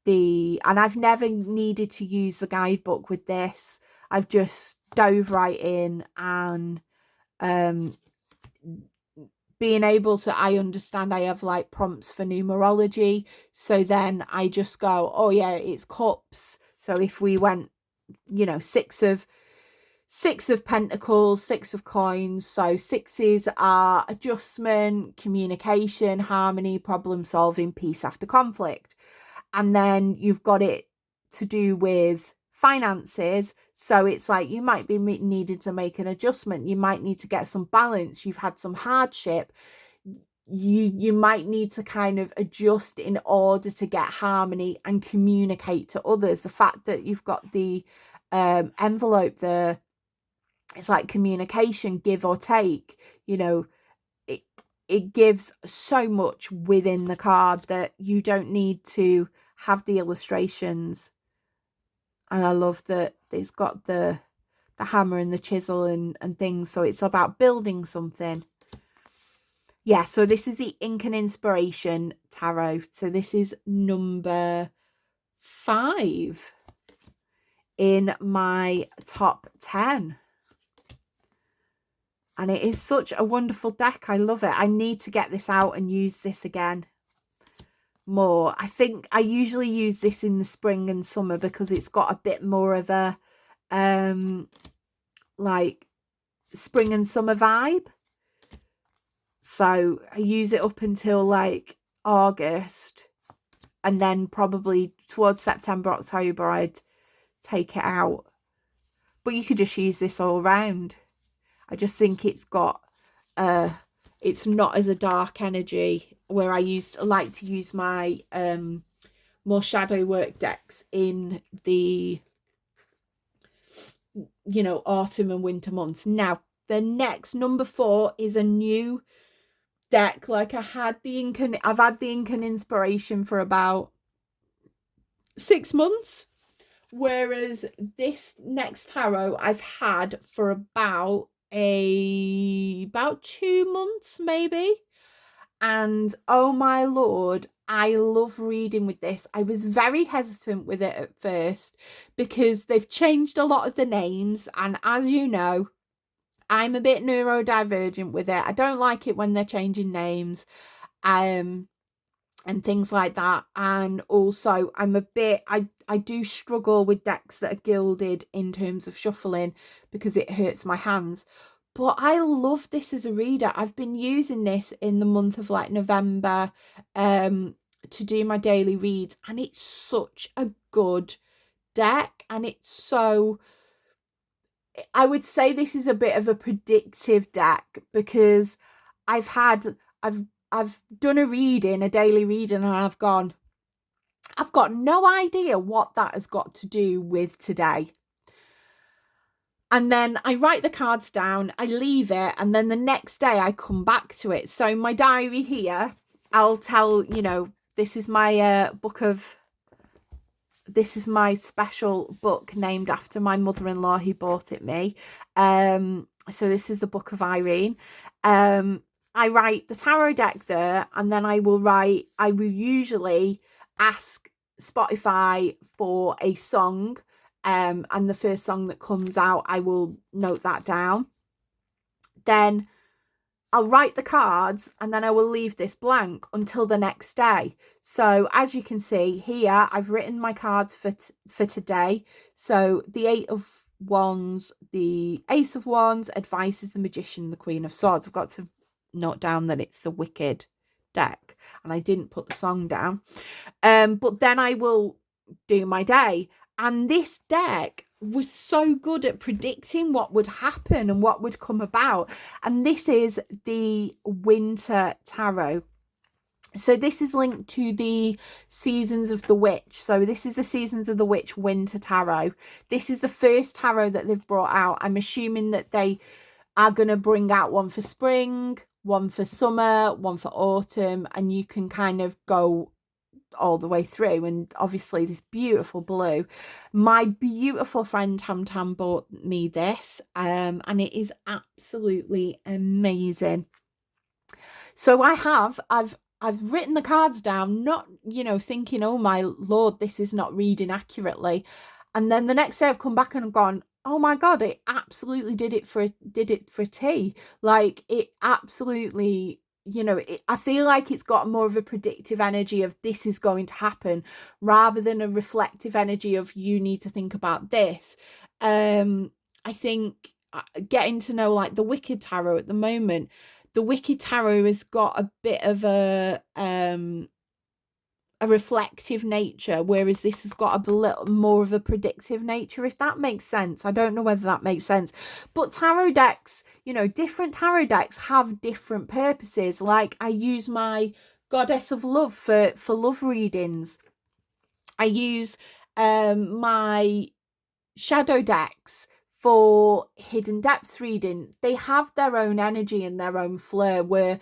and I've never needed to use the guidebook with this. I've just dove right in, and being able to, I understand I have like prompts for numerology, so then I just go, oh yeah, it's cups. So if we went, you know, 6 of Pentacles, 6 of Coins, so 6s are adjustment, communication, harmony, problem solving, peace after conflict. and then you've got it to do with finances. So it's like you might be needing to make an adjustment. You might need to get some balance. You've had some hardship. You might need to kind of adjust in order to get harmony and communicate to others. The fact that you've got the envelope there, it's like communication, give or take. You know, it gives so much within the card that you don't need to have the illustrations. And I love that it's got the hammer and the chisel and things. So it's about building something. Yeah, so this is the Ink and Inspiration Tarot. So this is number 5 in my top 10. And it is such a wonderful deck. I love it. I need to get this out and use this again more. I think I usually use this in the spring and summer because it's got a bit more of a like spring and summer vibe. So I use it up until like August, and then probably towards September, October, I'd take it out. But you could just use this all round. I just think it's got, it's not as a dark energy, where I like to use my more shadow work decks in the, you know, autumn and winter months. Now, the next number 4 is a new deck. Like I've had the Ink and Inspiration for about 6 months, whereas this next tarot I've had for about 2 months maybe. And oh my lord, I love reading with this. I was very hesitant with it at first because they've changed a lot of the names, and as you know, I'm a bit neurodivergent with it. I don't like it when they're changing names and things like that. And also I'm a bit, I do struggle with decks that are gilded in terms of shuffling because it hurts my hands. But I love this as a reader. I've been using this in the month of like November to do my daily reads, and it's such a good deck. And it's so, I would say this is a bit of a predictive deck because I've done a daily reading, and I've got no idea what that has got to do with today. And then I write the cards down, I leave it, and then the next day I come back to it. So my diary here, I'll tell, you know, this is my this is my special book named after my mother-in-law who bought it me. So this is the Book of Irene. I write the tarot deck there, and then I will usually ask Spotify for a song, and the first song that comes out, I will note that down. Then I'll write the cards, and then I will leave this blank until the next day. So as you can see here, I've written my cards for today. So the 8 of Wands, the Ace of Wands, Advice is the Magician, the Queen of Swords. I've got to note down that it's the Wicked deck, and I didn't put the song down. But then I will do my day. And this deck was so good at predicting what would happen and what would come about. And this is the Winter Tarot. So this is linked to the Seasons of the Witch. So this is the Seasons of the Witch Winter Tarot. This is the first tarot that they've brought out. I'm assuming that they are going to bring out one for spring, one for summer, one for autumn, and you can kind of go all the way through. And obviously this beautiful blue, my beautiful friend Tam Tam bought me this, and it is absolutely amazing. So I've written the cards down, not, you know, thinking, oh my lord, this is not reading accurately. And then the next day I've come back and I've gone, oh my god, it absolutely did it for a T. Like, it absolutely, you know, I feel like it's got more of a predictive energy of this is going to happen, rather than a reflective energy of you need to think about this. I think getting to know like the Wicked Tarot at the moment, the Wicked Tarot has got a bit of a a reflective nature, whereas this has got a little more of a predictive nature, if that makes sense. I don't know whether that makes sense. But tarot decks, different tarot decks have different purposes. Like, I use my Goddess of Love for love readings. I use my shadow decks for hidden depths reading. They have their own energy and their own flair, where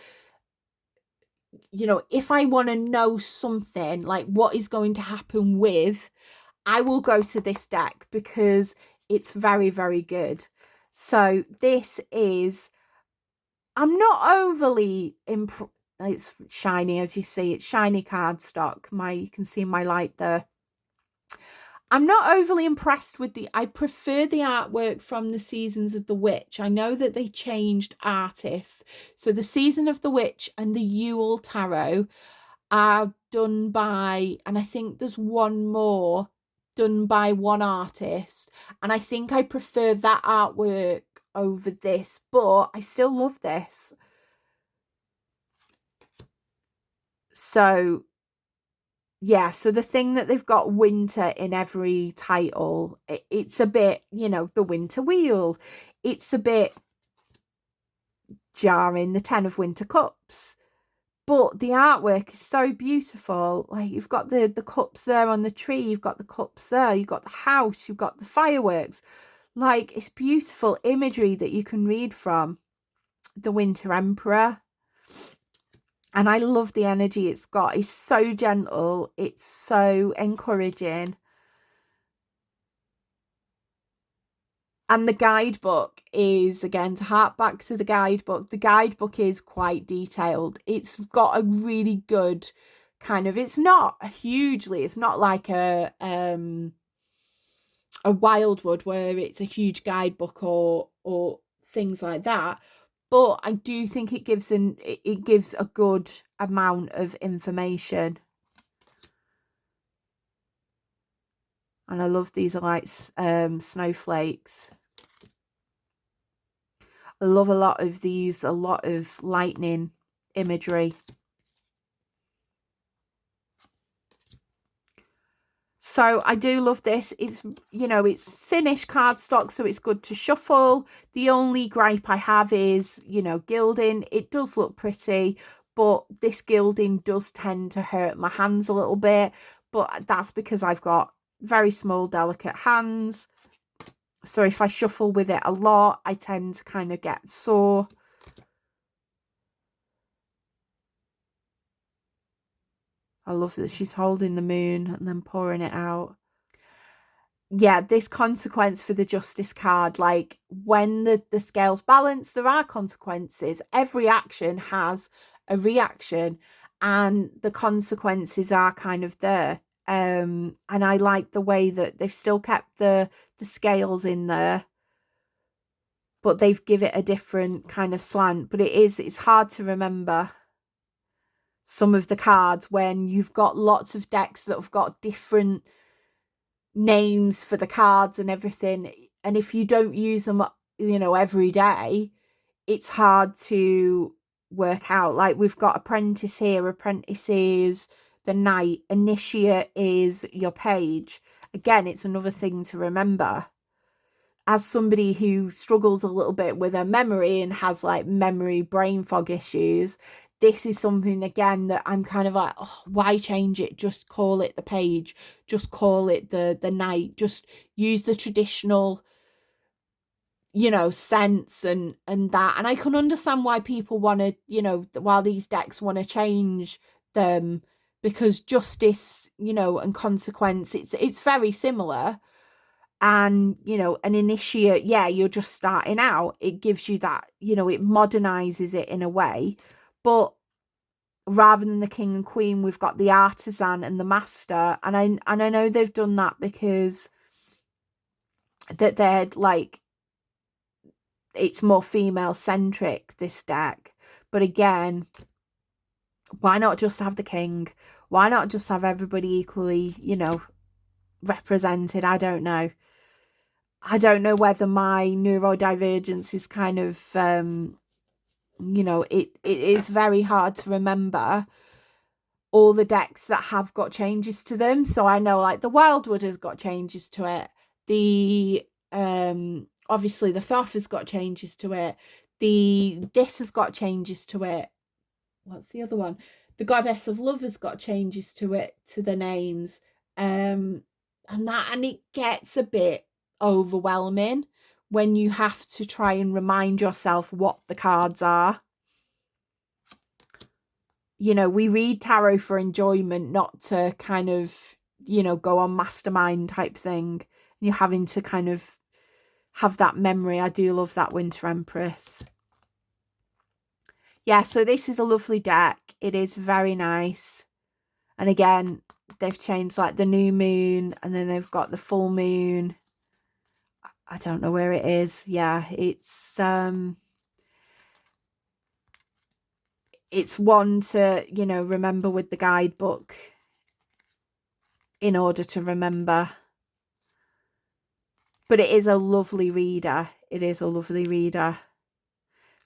if I want to know something like what is going to happen with, I will go to this deck because it's very, very good. So this is, I'm not overly it's shiny, as you see, it's shiny cardstock. You can see my light there. I'm not overly impressed with I prefer the artwork from the Seasons of the Witch. I know that they changed artists. So the Season of the Witch and the Yule Tarot are done by, and I think there's one more done by one artist. And I think I prefer that artwork over this, but I still love this. So yeah, so the thing that they've got winter in every title, it's a bit, the winter wheel. It's a bit jarring, the 10 of winter cups. But the artwork is so beautiful. Like, you've got the cups there on the tree. You've got the cups there. You've got the house. You've got the fireworks. Like, it's beautiful imagery that you can read from. The Winter Emperor. And I love the energy it's got. It's so gentle. It's so encouraging. And the guidebook is, again, to hark back to the guidebook is quite detailed. It's got a really good kind of, it's not like a Wildwood where it's a huge guidebook or things like that. But I do think it gives a good amount of information. And I love these like snowflakes. I love a lot of lightning imagery. So I do love this. It's, it's thinnish cardstock, so it's good to shuffle. The only gripe I have is, gilding. It does look pretty, but this gilding does tend to hurt my hands a little bit. But that's because I've got very small, delicate hands. So if I shuffle with it a lot, I tend to kind of get sore. I love that she's holding the moon and then pouring it out. Yeah, this consequence for the Justice card, like when the scales balance, there are consequences. Every action has a reaction and the consequences are kind of there. And I like the way that they've still kept the scales in there, but they've give it a different kind of slant. But it's hard to remember some of the cards when you've got lots of decks that have got different names for the cards and everything, and if you don't use them every day, it's hard to work out. Like, we've got Apprentice here. Apprentice is the Knight. Initiate is your Page. Again, it's another thing to remember. As somebody who struggles a little bit with her memory and has like memory brain fog issues, this is something, again, that I'm kind of like, oh, why change it? Just call it the Page. Just call it the Knight. Just use the traditional, sense and that. And I can understand why people want to, while these decks want to change them, because justice, and consequence, it's very similar. And, an initiate, yeah, you're just starting out. It gives you that, it modernizes it in a way. But rather than the king and queen, we've got the artisan and the master. And I know they've done that because that they're like, it's more female centric, this deck. But again, why not just have the king? Why not just have everybody equally, represented? I don't know. I don't know whether my neurodivergence is kind of, it is very hard to remember all the decks that have got changes to them. So I know like the Wildwood has got changes to it. The obviously the Thoth has got changes to it. This has got changes to it. What's the other one? The Goddess of Love has got changes to it, to the names. And it gets a bit overwhelming when you have to try and remind yourself what the cards are. You know, we read tarot for enjoyment, not to kind of, you know, go on mastermind type thing. You're having to kind of have that memory. I do love that Winter Empress. Yeah, so this is a lovely deck. It is very nice. And again, they've changed like the new moon, and then they've got the full moon. I don't know where it is. Yeah, it's one to, you know, remember with the guidebook in order to remember. But it is a lovely reader. It is a lovely reader.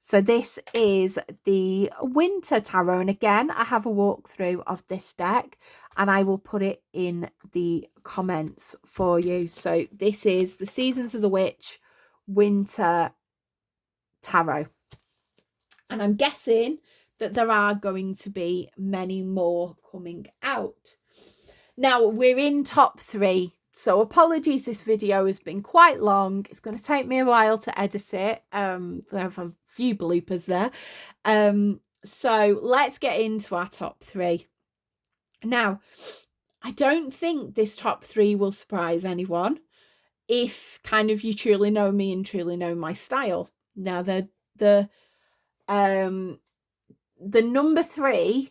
So this is the Winter Tarot. And again, I have a walkthrough of this deck and I will put it in the comments for you. So this is the Seasons of the Witch Winter Tarot. And I'm guessing that there are going to be many more coming out. Now, we're in top 3. So apologies, this video has been quite long. It's going to take me a while to edit it. There have a few bloopers there. So let's get into our top 3. Now, I don't think this top 3 will surprise anyone if kind of you truly know me and truly know my style. Now, the number 3,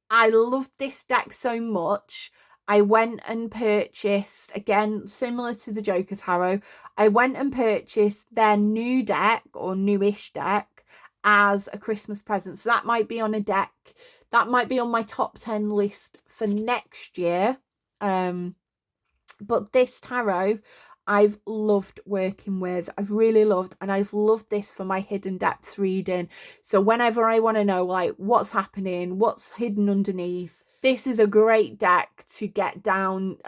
I loved this deck so much. I went and purchased, again, similar to the Joker Tarot, I went and purchased their new deck or newish deck as a Christmas present. So that might be on a deck, that might be on my top 10 list for next year. But this tarot, I've loved working with. I've really loved, and I've loved this for my hidden depths reading. So whenever I want to know like what's happening, what's hidden underneath, this is a great deck to get down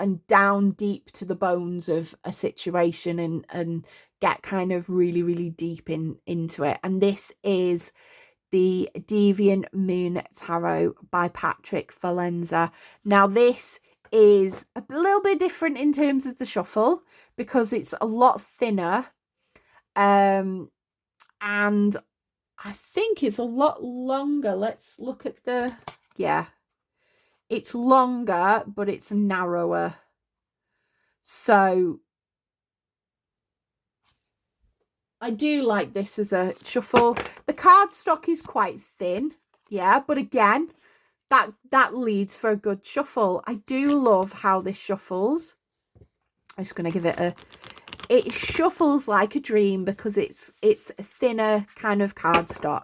deep to the bones of a situation and get kind of really, really deep into it. And this is the Deviant Moon Tarot by Patrick Valenza. Now this is a little bit different in terms of the shuffle because it's a lot thinner. And I think it's a lot longer. Let's look at the, yeah. It's longer, but it's narrower. So I do like this as a shuffle. The card stock is quite thin, yeah, but again, that leads for a good shuffle. I do love how this shuffles. I'm just going to give it it shuffles like a dream because it's a thinner kind of cardstock.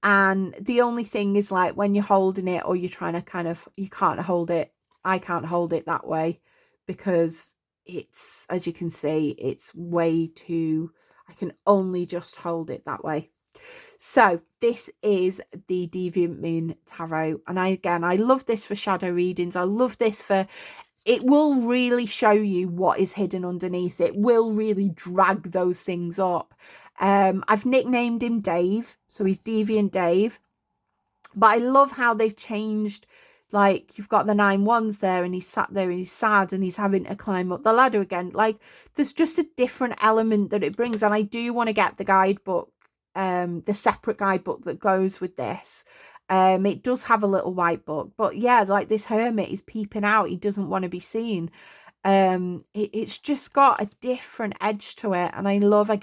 And the only thing is like when you're holding it or you're trying to kind of, you can't hold it. I can't hold it that way because it's, as you can see, it's way too, I can only just hold it that way. So this is the Deviant Moon Tarot. And I love this for shadow readings. I love this for, it will really show you what is hidden underneath. It will really drag those things up. I've nicknamed him Dave, so he's Deviant Dave. But I love how they've changed, like you've got the 9 wands there and he's sat there and he's sad and he's having to climb up the ladder again. Like there's just a different element that it brings. And I do want to get the guidebook, the separate guidebook that goes with this. It does have a little white book, but yeah, like this hermit is peeping out. He doesn't want to be seen. It's just got a different edge to it. And I love my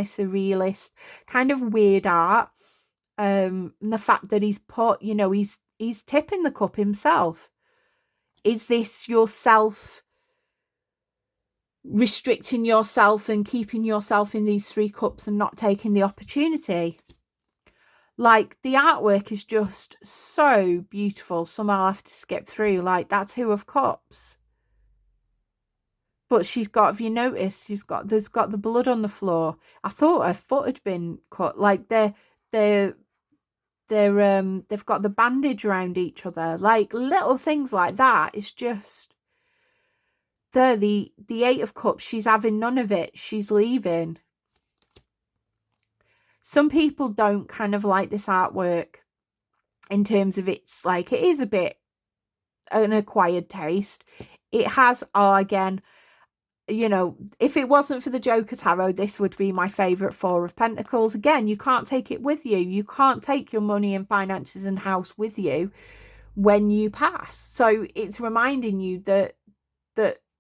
surrealist kind of weird art. And the fact that he's put, you know, he's tipping the cup himself. Is this yourself restricting yourself and keeping yourself in these 3 cups and not taking the opportunity? Like the artwork is just so beautiful. Some I'll have to skip through. Like that 2 of Cups. But she's got, have you noticed, there's got the blood on the floor. I thought her foot had been cut. Like the they've got the bandage around each other, like little things like that. It's just the Eight of Cups. She's having none of it. She's leaving. Some people don't kind of like this artwork in terms of it's like, it is a bit an acquired taste. It has, again, you know, if it wasn't for the Joker Tarot, this would be my favourite Four of Pentacles. Again, you can't take it with you. You can't take your money and finances and house with you when you pass. So it's reminding you that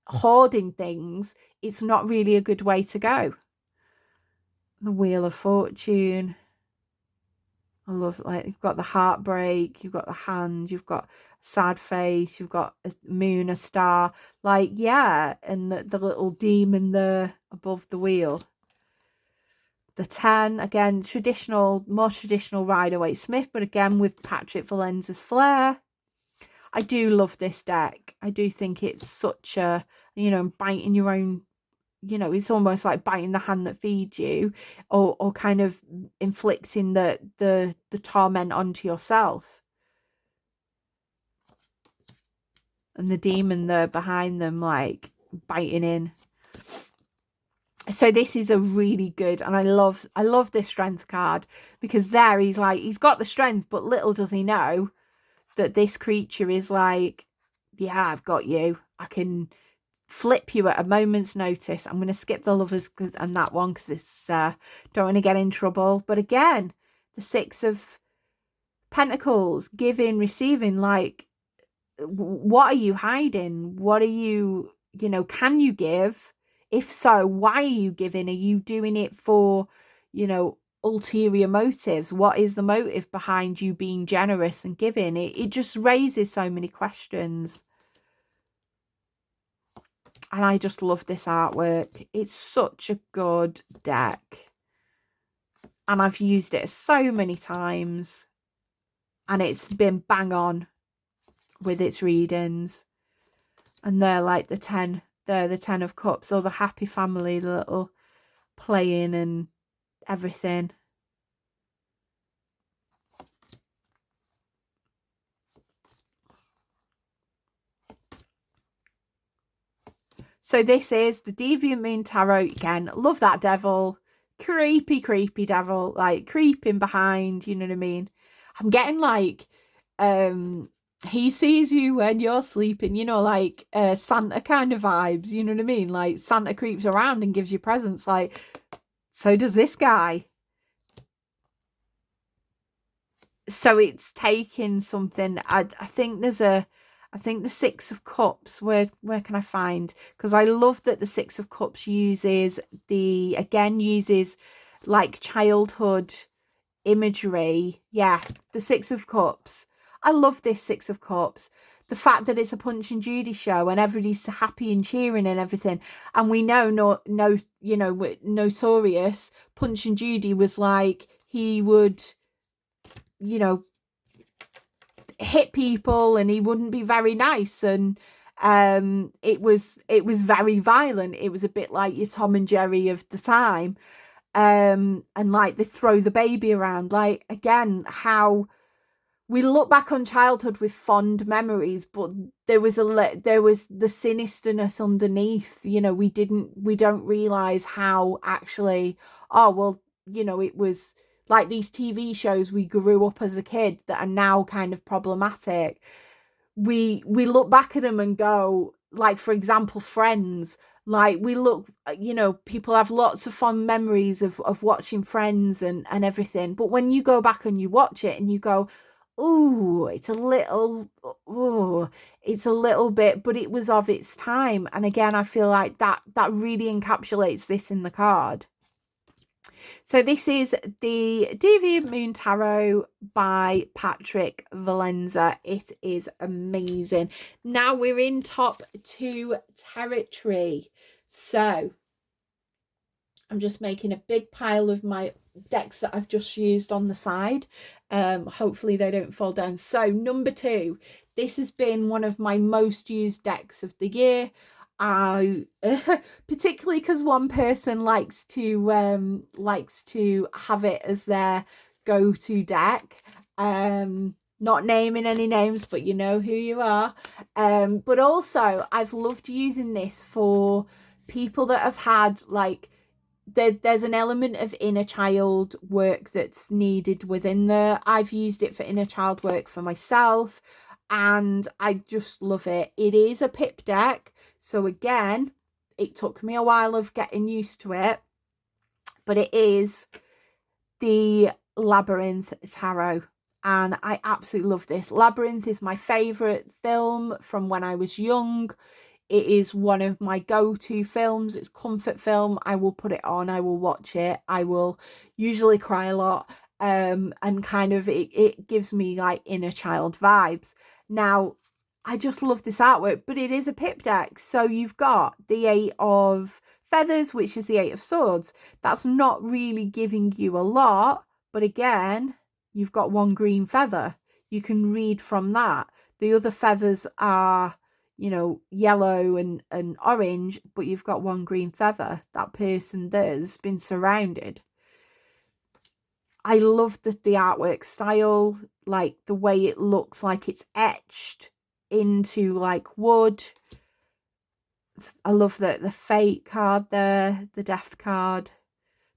hoarding things, it's not really a good way to go. The Wheel of Fortune. I love, like, you've got the heartbreak, you've got the hand, you've got sad face, you've got a moon, a star, like, yeah, and the little demon there above the wheel. The 10, again, more traditional Rider-Waite Smith, but again with Patrick Valenza's flair. I do love this deck. I do think it's such a, you know, biting your own, you know, it's almost like biting the hand that feeds you, or kind of inflicting the torment onto yourself. And the demon there behind them, like, biting in. So this is a really good, and I love this strength card, because there he's like, he's got the strength, but little does he know that this creature is like, yeah, I've got you. I can flip you at a moment's notice. I'm going to skip the Lovers and that one because it's don't want to get in trouble. But again, the Six of Pentacles, giving, receiving, like, what are you hiding? What are you, you know, can you give? If so, why are you giving? Are you doing it for, you know, ulterior motives? What is the motive behind you being generous and giving? It just raises so many questions. And I just love this artwork. It's such a good deck. And I've used it so many times. And it's been bang on with its readings. And they're like the 10. They're the 10 of Cups, or the happy family, the little playing and everything. So this is the Deviant Moon Tarot. Again, love that devil. Creepy, creepy devil. Like, creeping behind, you know what I mean? I'm getting like, he sees you when you're sleeping, you know, like Santa kind of vibes, you know what I mean? Like, Santa creeps around and gives you presents. Like, so does this guy. So it's taking something. I think there's a, I think the Six of Cups, where can I find? Because I love that the Six of Cups uses uses like childhood imagery. Yeah, the Six of Cups. I love this Six of Cups. The fact that it's a Punch and Judy show and everybody's happy and cheering and everything. And we know, you know, notorious Punch and Judy was like, he would, you know, hit people and he wouldn't be very nice, and it was very violent. It was a bit like your Tom and Jerry of the time, and like they throw the baby around. Like, again, how we look back on childhood with fond memories, but there was the sinisterness underneath. You know, we don't realize how actually, oh well, you know, it was like these TV shows we grew up as a kid that are now kind of problematic. We look back at them and go, like, for example, Friends. Like, we look, you know, people have lots of fond memories of watching Friends and everything. But when you go back and you watch it and you go, oh, it's a little bit, but it was of its time. And again, I feel like that really encapsulates this in the card. So this is the Deviant Moon Tarot by Patrick Valenza. It is amazing. Now we're in top 2 territory. So I'm just making a big pile of my decks that I've just used on the side. Hopefully they don't fall down. So number 2, this has been one of my most used decks of the year. Particularly because one person likes to have it as their go-to deck. Not naming any names, but you know who you are. But also I've loved using this for people that have had like there's an element of inner child work that's needed within there. I've used it for inner child work for myself, and I just love it. It is a pip deck, so again, it took me a while of getting used to it, but it is the Labyrinth Tarot, and I absolutely love this. Labyrinth is my favourite film from when I was young. It is one of my go-to films. It's comfort film. I will put it on. I will watch it. I will usually cry a lot. And kind of it gives me like inner child vibes. Now, I just love this artwork, but it is a pip deck. So you've got the 8 of feathers, which is the 8 of swords. That's not really giving you a lot, but again, you've got one green feather. You can read from that. The other feathers are, you know, yellow and orange, but you've got one green feather. That person there's been surrounded. I love the artwork style, like the way it looks like it's etched into like wood. I love the fate card there, the death card.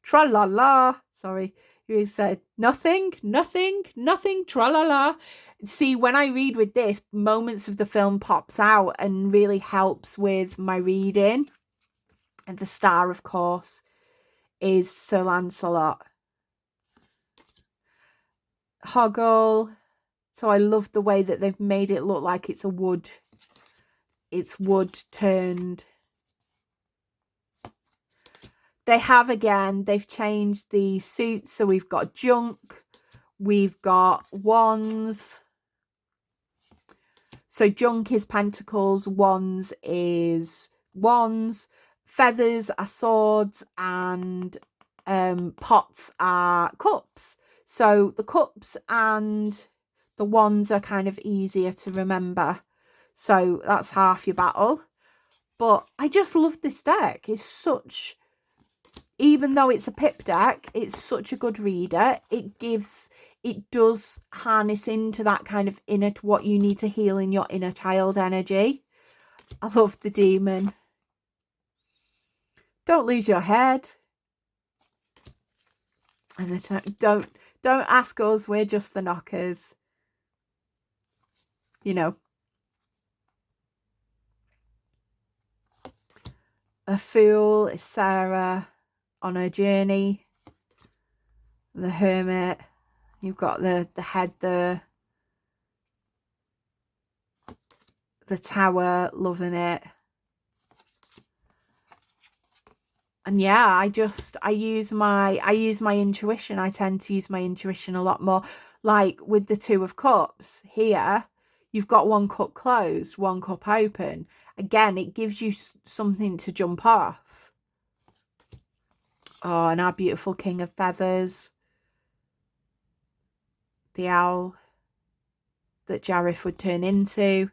Tra-la-la. Sorry, you said nothing, tra-la-la. See, when I read with this, moments of the film pops out and really helps with my reading. And the star, of course, is Sir Lancelot. Hoggle. So I love the way that they've made it look like it's a wood. It's wood turned. They have, again, they've changed the suits. So we've got junk. We've got wands. So junk is pentacles, wands is wands, feathers are swords, and pots are cups. So the cups and the wands are kind of easier to remember. So that's half your battle. But I just love this deck. It's such, even though it's a pip deck, it's such a good reader. It does harness into that kind of inner, what you need to heal in your inner child energy. I love the demon. Don't lose your head. And don't ask us, we're just the knockers. You know. A fool is Sarah on her journey. The hermit. You've got the head there. The tower, loving it. And yeah, I use my intuition. I tend to use my intuition a lot more. Like with the 2 of cups here, you've got 1 cup closed, 1 cup open. Again, it gives you something to jump off. Oh, and our beautiful king of feathers. The owl that Jareth would turn into.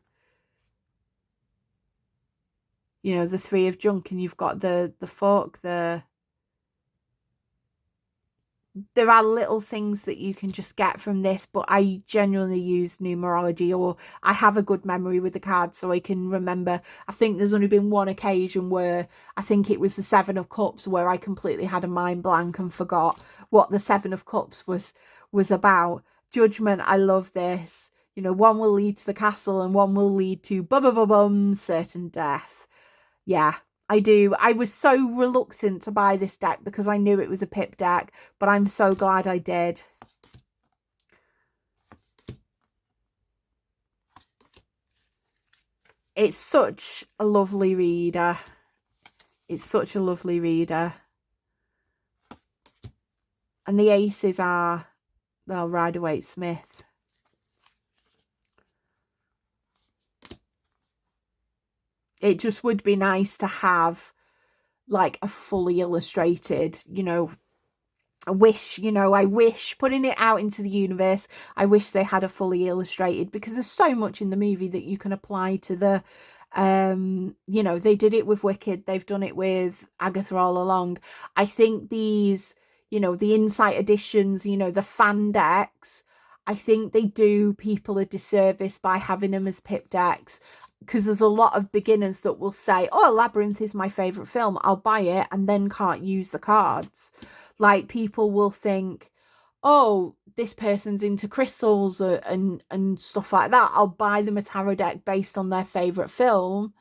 You know, the 3 of junk, and you've got the fork there. There are little things that you can just get from this, but I genuinely use numerology, or I have a good memory with the cards, so I can remember. I think there's only been one occasion where I think it was the 7 of cups where I completely had a mind blank and forgot what the 7 of cups was about. Judgment, I love this. You know, 1 will lead to the castle and 1 will lead to certain death. Yeah, I do. I was so reluctant to buy this deck because I knew it was a pip deck, but I'm so glad I did. It's such a lovely reader. It's such a lovely reader. And the aces are, well, Rider-Waite-Smith. It just would be nice to have like a fully illustrated, you know, I wish putting it out into the universe, I wish they had a fully illustrated, because there's so much in the movie that you can apply to the, you know, they did it with Wicked, they've done it with Agatha all along. I think these, you know, the insight editions, you know, the fan decks, I think they do people a disservice by having them as pip decks, because there's a lot of beginners that will say, oh, Labyrinth is my favourite film, I'll buy it, and then can't use the cards. Like, people will think, oh, this person's into crystals and stuff like that, I'll buy them a tarot deck based on their favourite film,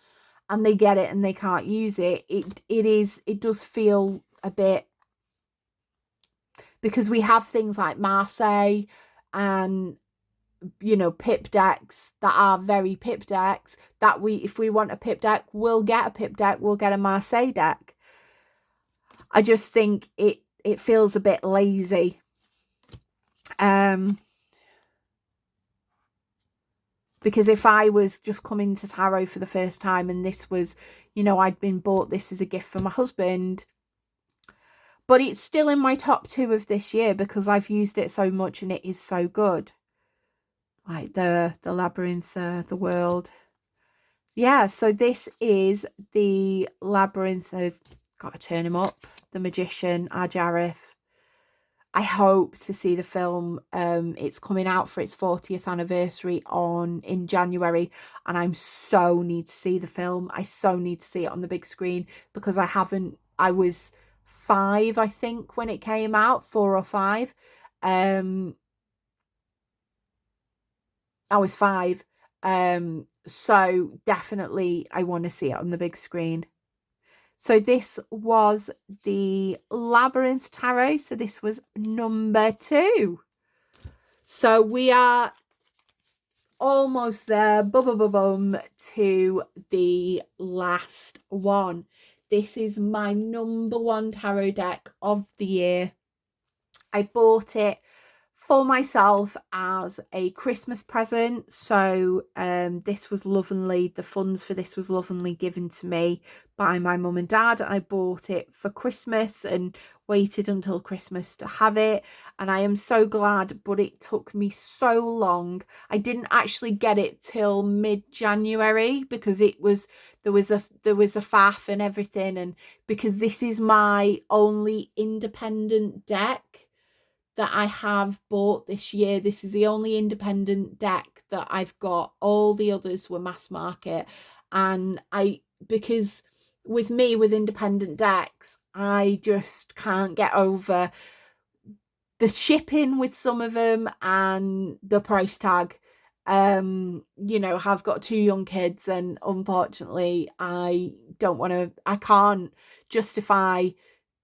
and they get it and they can't use it. It does feel a bit, because we have things like Marseille and, you know, pip decks that are very pip decks, that if we want a pip deck, we'll get a pip deck, we'll get a Marseille deck. I just think it feels a bit lazy. Because if I was just coming to tarot for the first time and this was, you know, I'd been bought this as a gift for my husband, but it's still in my top 2 of this year because I've used it so much and it is so good. Like the Labyrinth, the world. Yeah, so this is the Labyrinth. I've got to turn him up. The Magician, Agarif. I hope to see the film. It's coming out for its 40th anniversary in January, and I so need to see the film. I so need to see it on the big screen because I haven't. I was 5, I think, when it came out, 4 or 5. I was 5. So definitely I want to see it on the big screen. So this was the Labyrinth Tarot. So this was number 2. So we are almost there, to the last one. This is my number 1 tarot deck of the year. I bought it for myself as a Christmas present. So this was lovingly, the funds for this was lovingly given to me by my mum and dad. I bought it for Christmas and waited until Christmas to have it, and I am so glad, but it took me so long. I didn't actually get it till mid-January because there was a faff and everything, and because this is my only independent deck that I have bought this year. This is the only independent deck that I've got. All the others were mass market, and because with me, with independent decks, I just can't get over the shipping with some of them and the price tag. You know, I've got 2 young kids, and unfortunately I can't justify,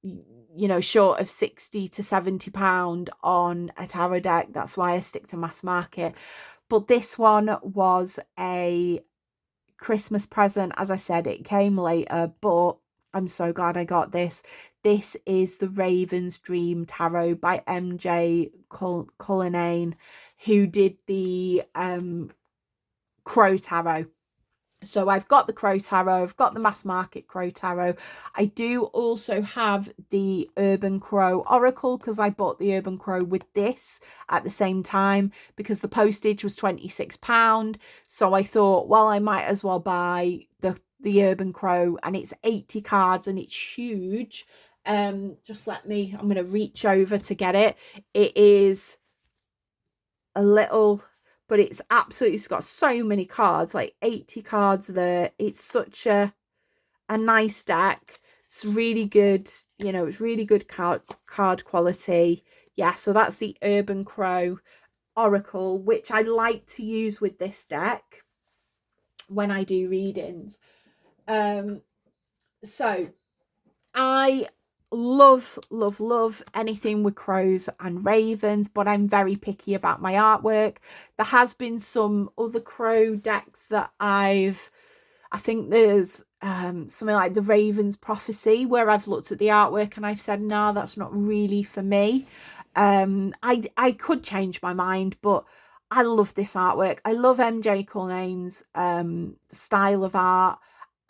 you know, short of 60 to 70 pound on a tarot deck. That's why I stick to mass market. But this one was a Christmas present. As I said, it came later, but I'm so glad I got this. This is the Raven's Dream Tarot by MJ Cullinane, who did the Crow Tarot. So I've got the Crow Tarot, I've got the mass market Crow Tarot. I do also have the Urban Crow Oracle because I bought the Urban Crow with this at the same time because the postage was £26. So I thought, well, I might as well buy the Urban Crow, and it's 80 cards and it's huge. Just let me, I'm going to reach over to get it. It is a little, but it's absolutely, it's got so many cards, like 80 cards there. It's such a nice deck. It's really good, you know, it's really good card quality. Yeah, so that's the Urban Crow Oracle, which I like to use with this deck when I do readings. So I love anything with crows and ravens, but I'm very picky about my artwork. There has been some other crow decks that I think there's something like the Raven's Prophecy, where I've looked at the artwork and I've said, no, that's not really for me. I could change my mind, but I love this artwork. I love MJ Culliнаne's style of art,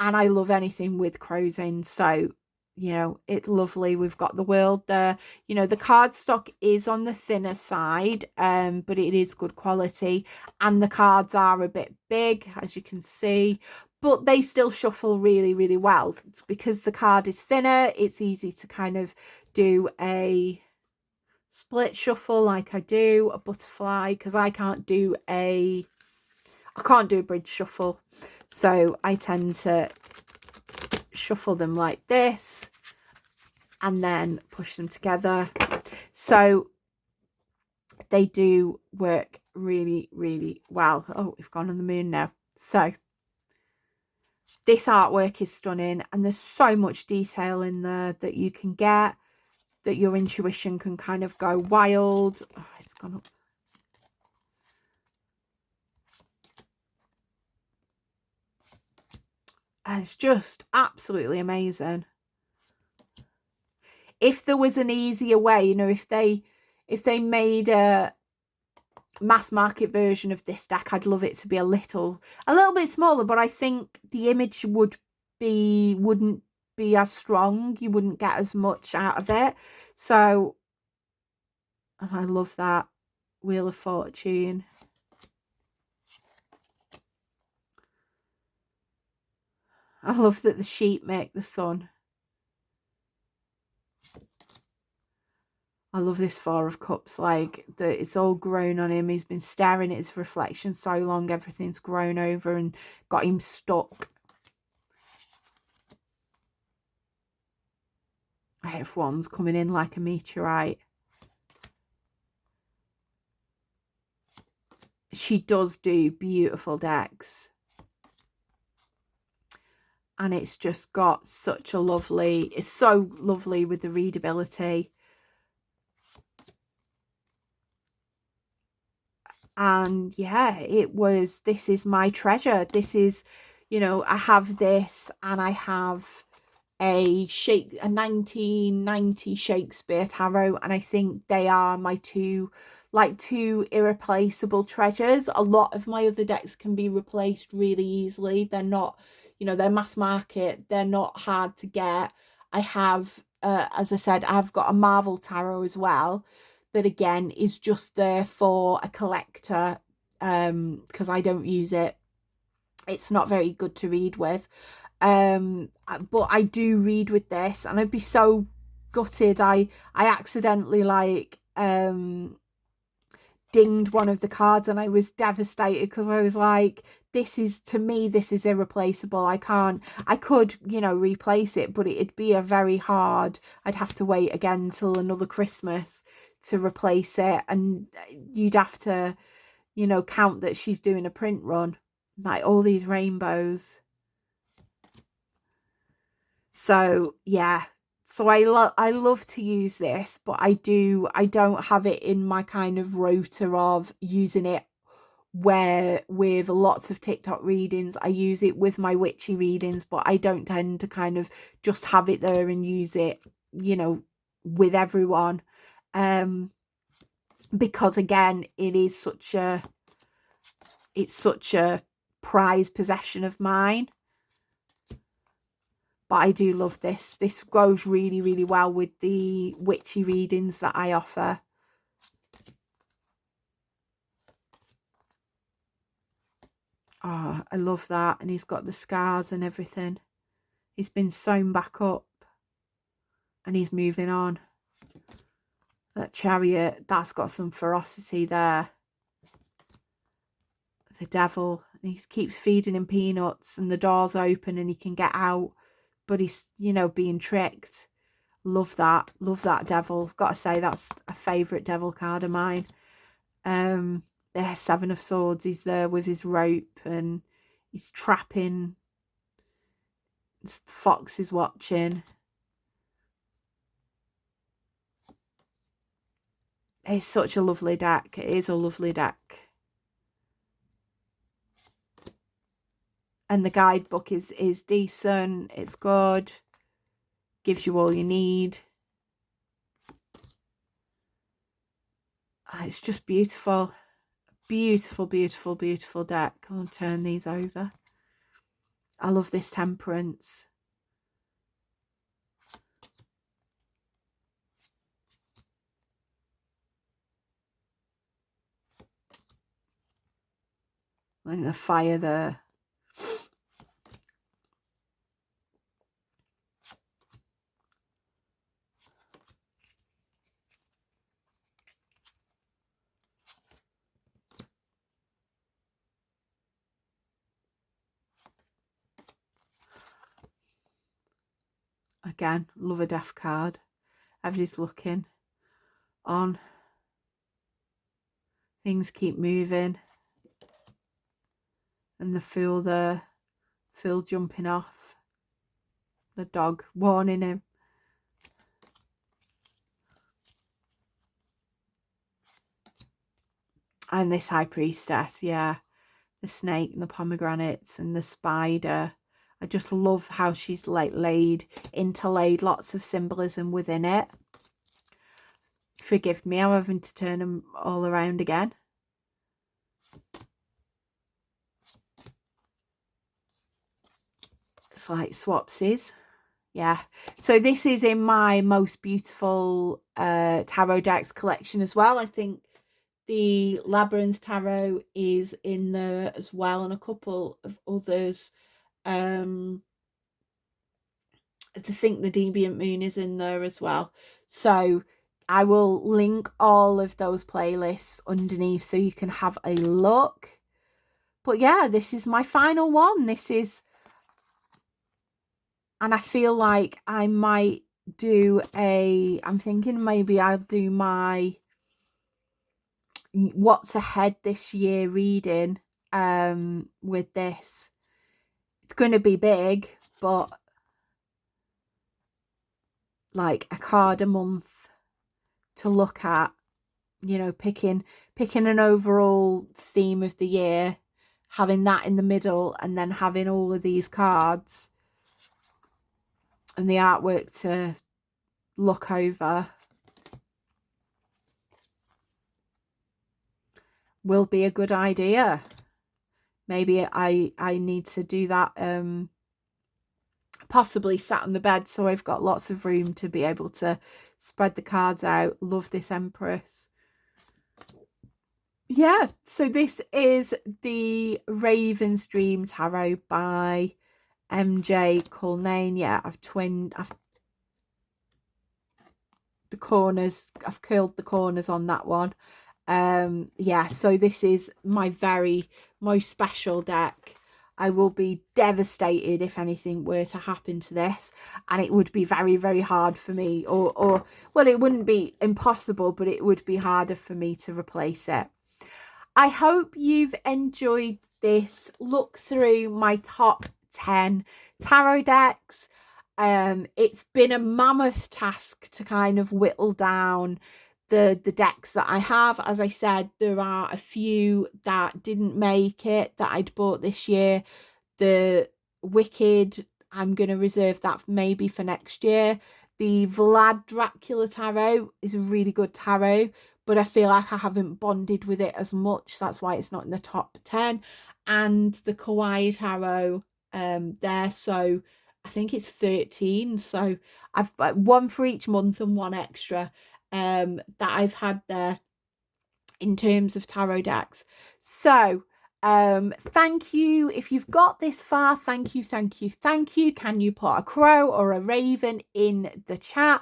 and I love anything with crows in. So, you know, it's lovely. We've got the world there. You know, the cardstock is on the thinner side, but it is good quality, and the cards are a bit big, as you can see, but they still shuffle really, really well. Because the card is thinner, it's easy to kind of do a split shuffle like I do a butterfly, because I can't do a bridge shuffle. So I tend to shuffle them like this and then push them together. So they do work really, really well. Oh, we've gone on the moon now. So this artwork is stunning, and there's so much detail in there that you can get, that your intuition can kind of go wild. Oh, it's gone up. And it's just absolutely amazing. If there was an easier way, you know, if they made a mass market version of this deck, I'd love it to be a little bit smaller, but I think the image wouldn't be as strong. You wouldn't get as much out of it. So, and I love that Wheel of Fortune. I love that the sheep make the sun. I love this Four of Cups, like it's all grown on him. He's been staring at his reflection so long, everything's grown over and got him stuck. Everyone's coming in like a meteorite. She does do beautiful decks. And it's just got such a lovely, it's so lovely with the readability. And yeah, this is my treasure. This is, you know, I have this, and I have a 1990 Shakespeare tarot, and I think they are my two irreplaceable treasures. A lot of my other decks can be replaced really easily. They're not, you know, they're mass market, they're not hard to get. I have, as I said, I've got a Marvel tarot as well, that again is just there for a collector, because I don't use it. It's not very good to read with. But I do read with this, and I'd be so gutted. I accidentally dinged one of the cards, and I was devastated, because I was like, this is irreplaceable. I could, you know, replace it, but it'd be a very hard, I'd have to wait again till another Christmas to replace it, and you'd have to, you know, count that she's doing a print run, like all these rainbows. So yeah, so I love to use this, but I don't have it in my kind of rota of using it where with lots of TikTok readings. I use it with my witchy readings, but I don't tend to kind of just have it there and use it, you know, with everyone. Because again, it's such a prized possession of mine. But I do love this. This goes really, really well with the witchy readings that I offer. Oh, I love that. And he's got the scars and everything. He's been sewn back up, and he's moving on. That Chariot, that's got some ferocity there. The Devil, and he keeps feeding him peanuts, and the door's open and he can get out, but he's, you know, being tricked. Love that Devil. I've got to say, that's a favourite Devil card of mine. There's Seven of Swords. He's there with his rope, and he's trapping. Fox is watching. It's such a lovely deck. It is a lovely deck. And the guidebook is decent. It's good. Gives you all you need. It's just beautiful. Beautiful, beautiful, beautiful deck. I'll turn these over. I love this Temperance. And the fire there. again, love a death card. Everybody's looking on. Things keep moving. And the fool there, fool jumping off. The dog warning him. And this high priestess, yeah. The snake and the pomegranates and the spider. I just love how she's like interlaid lots of symbolism within it. Forgive me, I'm having to turn them all around again. It's like swapsies. Yeah, so this is in my most beautiful tarot decks collection as well. I think the Labyrinth tarot is in there as well, and a couple of others. I think the Deviant Moon is in there as well. So I will link all of those playlists underneath so you can have a look. But yeah, this is my final one. This is, and I feel like I might do I'm thinking maybe I'll do my what's ahead this year reading with this. It's going to be big, but like a card a month to look at, you know, picking an overall theme of the year, having that in the middle, and then having all of these cards and the artwork to look over will be a good idea. Maybe I need to do that possibly sat on the bed so I've got lots of room to be able to spread the cards out. Love this Empress. Yeah, so this is the Raven's Dream Tarot by MJ Culnane. Yeah, I've the corners, I've curled the corners on that one. Yeah, so this is my very most special deck. I will be devastated if anything were to happen to this, and it would be very, very hard for me, or well, it wouldn't be impossible, but it would be harder for me to replace it. I hope you've enjoyed this look through my top 10 tarot decks. It's been a mammoth task to kind of whittle down the decks that I have. As I said, there are a few that didn't make it that I'd bought this year. The Wicked, I'm going to reserve that maybe for next year. The Vlad Dracula tarot is a really good tarot, but I feel like I haven't bonded with it as much. That's why it's not in the top 10. And the Kawaii tarot there, so I think it's 13. So I've got one for each month and one extra that I've had there in terms of tarot decks. So thank you if you've got this far. Thank you. Can you put a crow or a raven in the chat?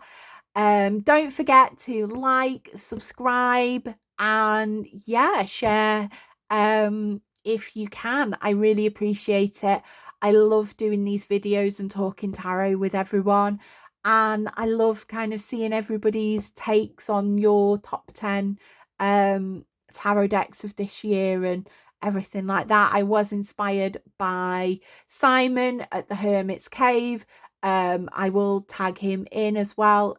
Don't forget to like, subscribe, and yeah, share if you can. I really appreciate it. I love doing these videos and talking tarot with everyone, and I love kind of seeing everybody's takes on your top 10 tarot decks of this year and everything like that. I was inspired by Simon at the Hermit's Cave. I will tag him in as well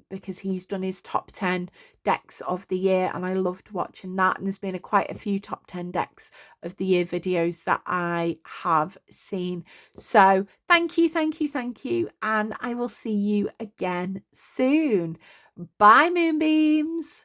because he's done his top 10 decks of the year, and I loved watching that. And there's been quite a few top 10 decks of the year videos that I have seen. So thank you, and I will see you again soon. Bye, Moonbeams.